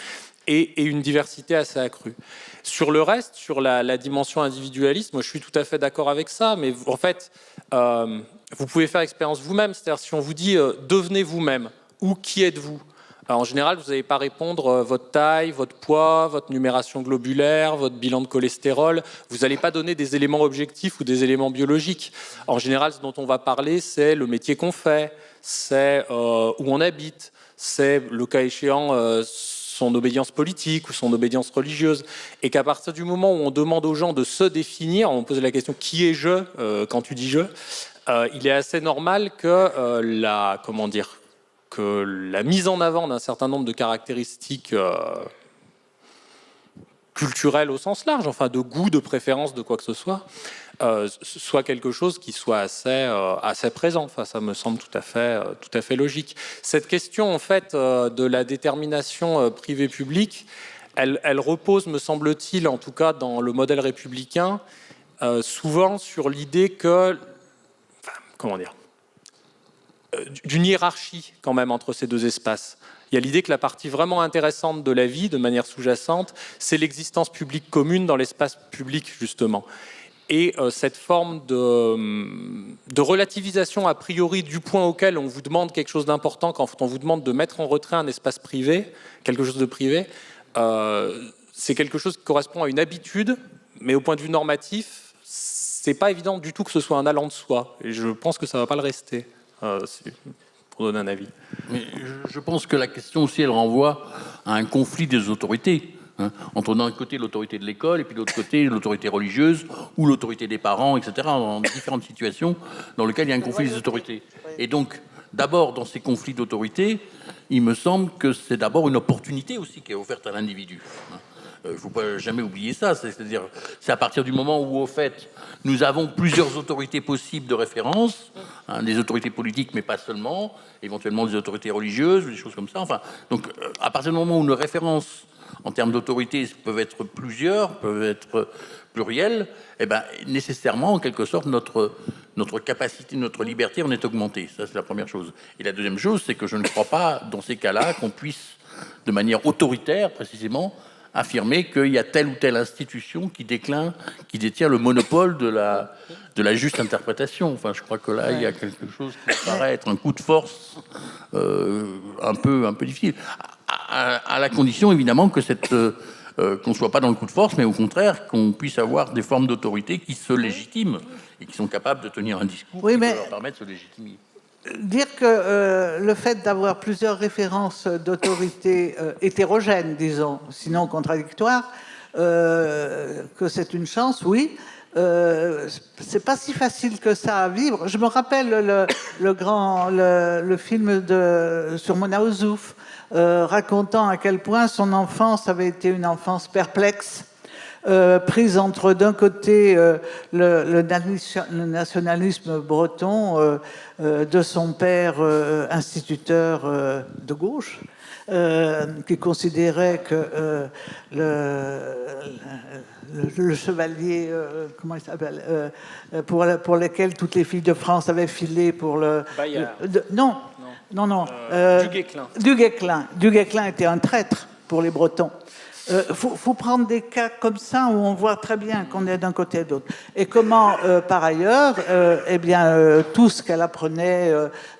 et une diversité assez accrue. Sur le reste, sur la dimension individualiste, moi je suis tout à fait d'accord avec ça, mais en fait, vous pouvez faire expérience vous-même, c'est-à-dire si on vous dit devenez vous-même, ou qui êtes-vous ? Alors, en général, vous n'allez pas répondre votre taille, votre poids, votre numération globulaire, votre bilan de cholestérol. Vous n'allez pas donner des éléments objectifs ou des éléments biologiques. En général, ce dont on va parler, c'est le métier qu'on fait, c'est où on habite, c'est, le cas échéant, son obédience politique ou son obédience religieuse. Et qu'à partir du moment où on demande aux gens de se définir, on pose la question « qui est je ?» quand tu dis « je », il est assez normal que que la mise en avant d'un certain nombre de caractéristiques culturelles au sens large, enfin de goût, de préférence, de quoi que ce soit quelque chose qui soit assez présent. Enfin, ça me semble tout à fait logique. Cette question, en fait, de la détermination privée-publique, elle repose, me semble-t-il, en tout cas dans le modèle républicain, souvent sur l'idée que, d'une hiérarchie quand même entre ces deux espaces. Il y a l'idée que la partie vraiment intéressante de la vie, de manière sous-jacente, c'est l'existence publique commune dans l'espace public, justement. Et cette forme de relativisation a priori du point auquel on vous demande quelque chose d'important, quand on vous demande de mettre en retrait un espace privé, quelque chose de privé, c'est quelque chose qui correspond à une habitude, mais au point de vue normatif, c'est pas évident du tout que ce soit un allant de soi. Et je pense que ça va pas le rester. Pour donner un avis. Mais je pense que la question aussi, elle renvoie à un conflit des autorités, entre d'un côté l'autorité de l'école et puis de l'autre côté l'autorité religieuse ou l'autorité des parents, etc., dans différentes situations dans lesquelles il y a un conflit des autorités. Et donc, d'abord, dans ces conflits d'autorité, il me semble que c'est d'abord une opportunité aussi qui est offerte à l'individu. Il ne faut pas jamais oublier ça. C'est-à-dire, c'est à partir du moment où, au fait, nous avons plusieurs autorités possibles de référence, des autorités politiques, mais pas seulement, éventuellement des autorités religieuses, des choses comme ça. Enfin, donc, à partir du moment où nos références en termes d'autorité peuvent être plusieurs, peuvent être plurielles, eh ben, nécessairement, en quelque sorte, notre capacité, notre liberté en est augmentée. Ça, c'est la première chose. Et la deuxième chose, c'est que je ne crois pas, dans ces cas-là, qu'on puisse, de manière autoritaire, précisément, affirmer qu'il y a telle ou telle institution qui détient le monopole de la juste interprétation. Enfin, je crois que là, il y a quelque chose qui paraît être un coup de force un peu difficile. À la condition, évidemment, que qu'on ne soit pas dans le coup de force, mais au contraire, qu'on puisse avoir des formes d'autorité qui se légitiment et qui sont capables de tenir un discours qui peut leur permettre de se légitimer. Dire que le fait d'avoir plusieurs références d'autorité hétérogènes, disons, sinon contradictoires, que c'est une chance, oui. C'est pas si facile que ça à vivre. Je me rappelle le film sur Mona Ozouf, racontant à quel point son enfance avait été une enfance perplexe. Prise entre d'un côté le nationalisme breton de son père instituteur de gauche, qui considérait que le chevalier, comment il s'appelle, pour lequel toutes les filles de France avaient filé pour le... Non. Du Guesclin était un traître pour les Bretons. Faut prendre des cas comme ça où on voit très bien qu'on est d'un côté et de l'autre. Et comment, par ailleurs, tout ce qu'elle apprenait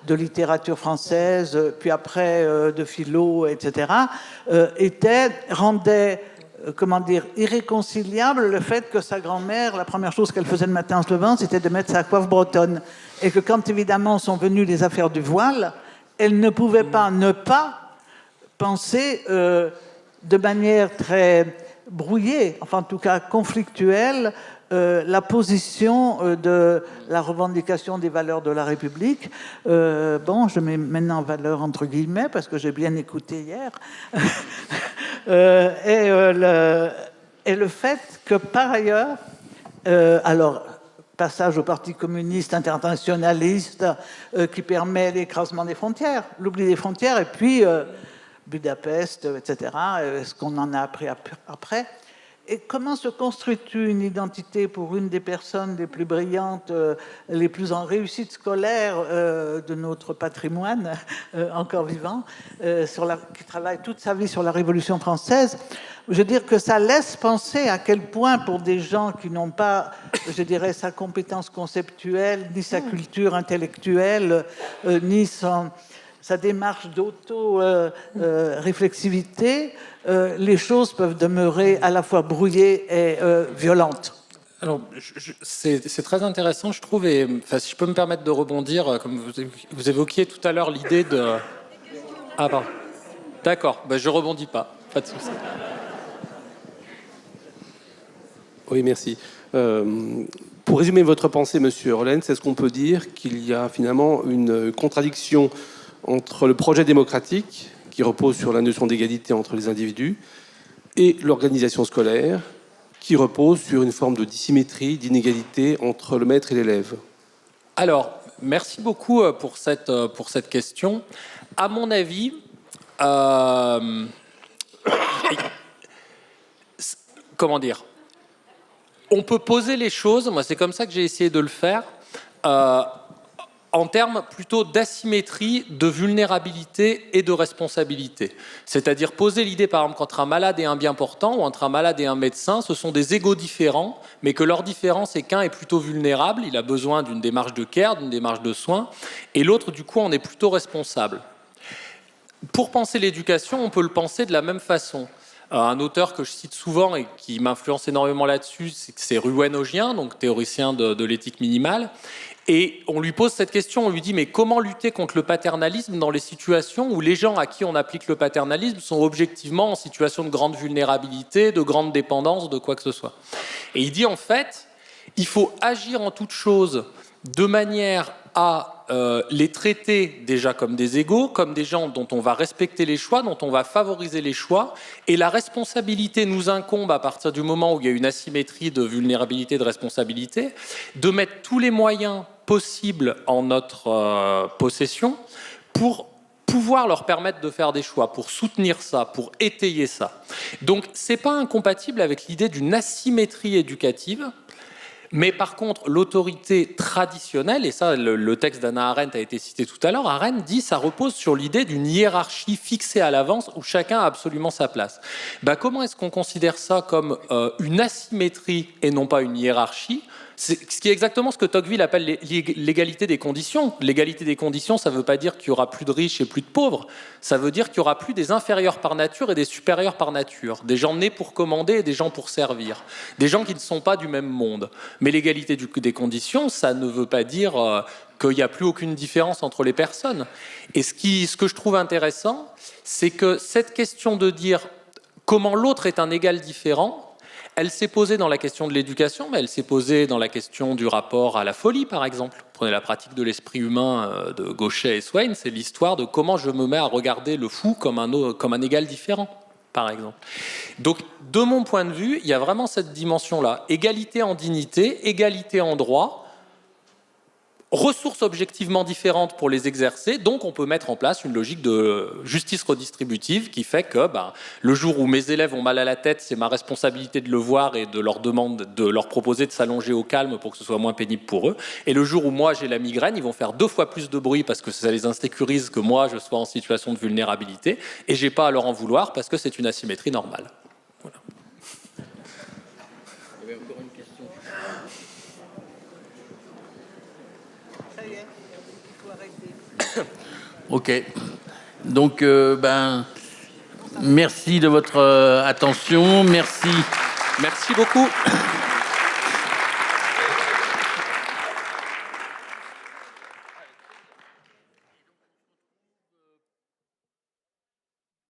de littérature française, puis après de philo, etc., rendait irréconciliable le fait que sa grand-mère, la première chose qu'elle faisait le matin en se levant, c'était de mettre sa coiffe bretonne. Et que quand, évidemment, sont venues les affaires du voile, elle ne pouvait pas ne pas penser... de manière très brouillée, enfin en tout cas conflictuelle, la position de la revendication des valeurs de la République. Je mets maintenant valeur entre guillemets parce que j'ai bien écouté hier. Et le fait que par ailleurs, passage au Parti communiste internationaliste qui permet l'écrasement des frontières, l'oubli des frontières, et puis Budapest, etc. Ce qu'on en a appris après. Et comment se construit-il une identité pour une des personnes les plus brillantes, les plus en réussite scolaire de notre patrimoine, encore vivant, qui travaille toute sa vie sur la Révolution française? Je veux dire que ça laisse penser à quel point, pour des gens qui n'ont pas, je dirais, sa compétence conceptuelle, ni sa culture intellectuelle, ni sa démarche d'auto-réflexivité, les choses peuvent demeurer à la fois brouillées et violentes. Alors, c'est très intéressant, je trouve, et enfin, si je peux me permettre de rebondir, comme vous évoquiez tout à l'heure l'idée de... Ah, pardon. D'accord, ben, je rebondis pas de souci. Oui, merci. Pour résumer votre pensée, Monsieur Eurlens, est-ce qu'on peut dire qu'il y a finalement une contradiction entre le projet démocratique, qui repose sur la notion d'égalité entre les individus, et l'organisation scolaire, qui repose sur une forme de dissymétrie, d'inégalité entre le maître et l'élève? Alors, merci beaucoup pour cette question. À mon avis, comment dire, on peut poser les choses, moi c'est comme ça que j'ai essayé de le faire, en termes plutôt d'asymétrie, de vulnérabilité et de responsabilité. C'est-à-dire poser l'idée, par exemple, qu'entre un malade et un bien portant, ou entre un malade et un médecin, ce sont des égaux différents, mais que leur différence est qu'un est plutôt vulnérable, il a besoin d'une démarche de care, d'une démarche de soins, et l'autre, du coup, en est plutôt responsable. Pour penser l'éducation, on peut le penser de la même façon. Un auteur que je cite souvent et qui m'influence énormément là-dessus, c'est Ruwen Ogien, donc théoricien de l'éthique minimale. Et on lui pose cette question, on lui dit mais comment lutter contre le paternalisme dans les situations où les gens à qui on applique le paternalisme sont objectivement en situation de grande vulnérabilité, de grande dépendance, de quoi que ce soit. Et il dit en fait, il faut agir en toute chose de manière à les traiter déjà comme des égaux, comme des gens dont on va respecter les choix, dont on va favoriser les choix, et la responsabilité nous incombe à partir du moment où il y a une asymétrie de vulnérabilité, de responsabilité, de mettre tous les moyens possibles en notre possession pour pouvoir leur permettre de faire des choix, pour soutenir ça, pour étayer ça. Donc c'est pas incompatible avec l'idée d'une asymétrie éducative. Mais par contre, l'autorité traditionnelle, et ça, le texte d'Hannah Arendt a été cité tout à l'heure, Arendt dit ça repose sur l'idée d'une hiérarchie fixée à l'avance où chacun a absolument sa place. Ben, comment est-ce qu'on considère ça comme une asymétrie et non pas une hiérarchie ? C'est ce qui est exactement ce que Tocqueville appelle l'égalité des conditions. L'égalité des conditions, ça ne veut pas dire qu'il y aura plus de riches et plus de pauvres. Ça veut dire qu'il y aura plus des inférieurs par nature et des supérieurs par nature. Des gens nés pour commander et des gens pour servir. Des gens qui ne sont pas du même monde. Mais l'égalité des conditions, ça ne veut pas dire qu'il n'y a plus aucune différence entre les personnes. Et ce que je trouve intéressant, c'est que cette question de dire comment l'autre est un égal différent, elle s'est posée dans la question de l'éducation, mais elle s'est posée dans la question du rapport à la folie, par exemple. Prenez la pratique de l'esprit humain de Gauchet et Swain, c'est l'histoire de comment je me mets à regarder le fou comme un égal différent, par exemple. Donc, de mon point de vue, il y a vraiment cette dimension-là. Égalité en dignité, égalité en droit, ressources objectivement différentes pour les exercer, donc on peut mettre en place une logique de justice redistributive qui fait que le jour où mes élèves ont mal à la tête, c'est ma responsabilité de le voir et de leur proposer de s'allonger au calme pour que ce soit moins pénible pour eux. Et le jour où moi j'ai la migraine, ils vont faire 2 fois plus de bruit parce que ça les insécurise que moi je sois en situation de vulnérabilité, et j'ai pas à leur en vouloir parce que c'est une asymétrie normale. Voilà. Il y avait encore une question. Ok. Donc, merci de votre attention. Merci. Merci beaucoup.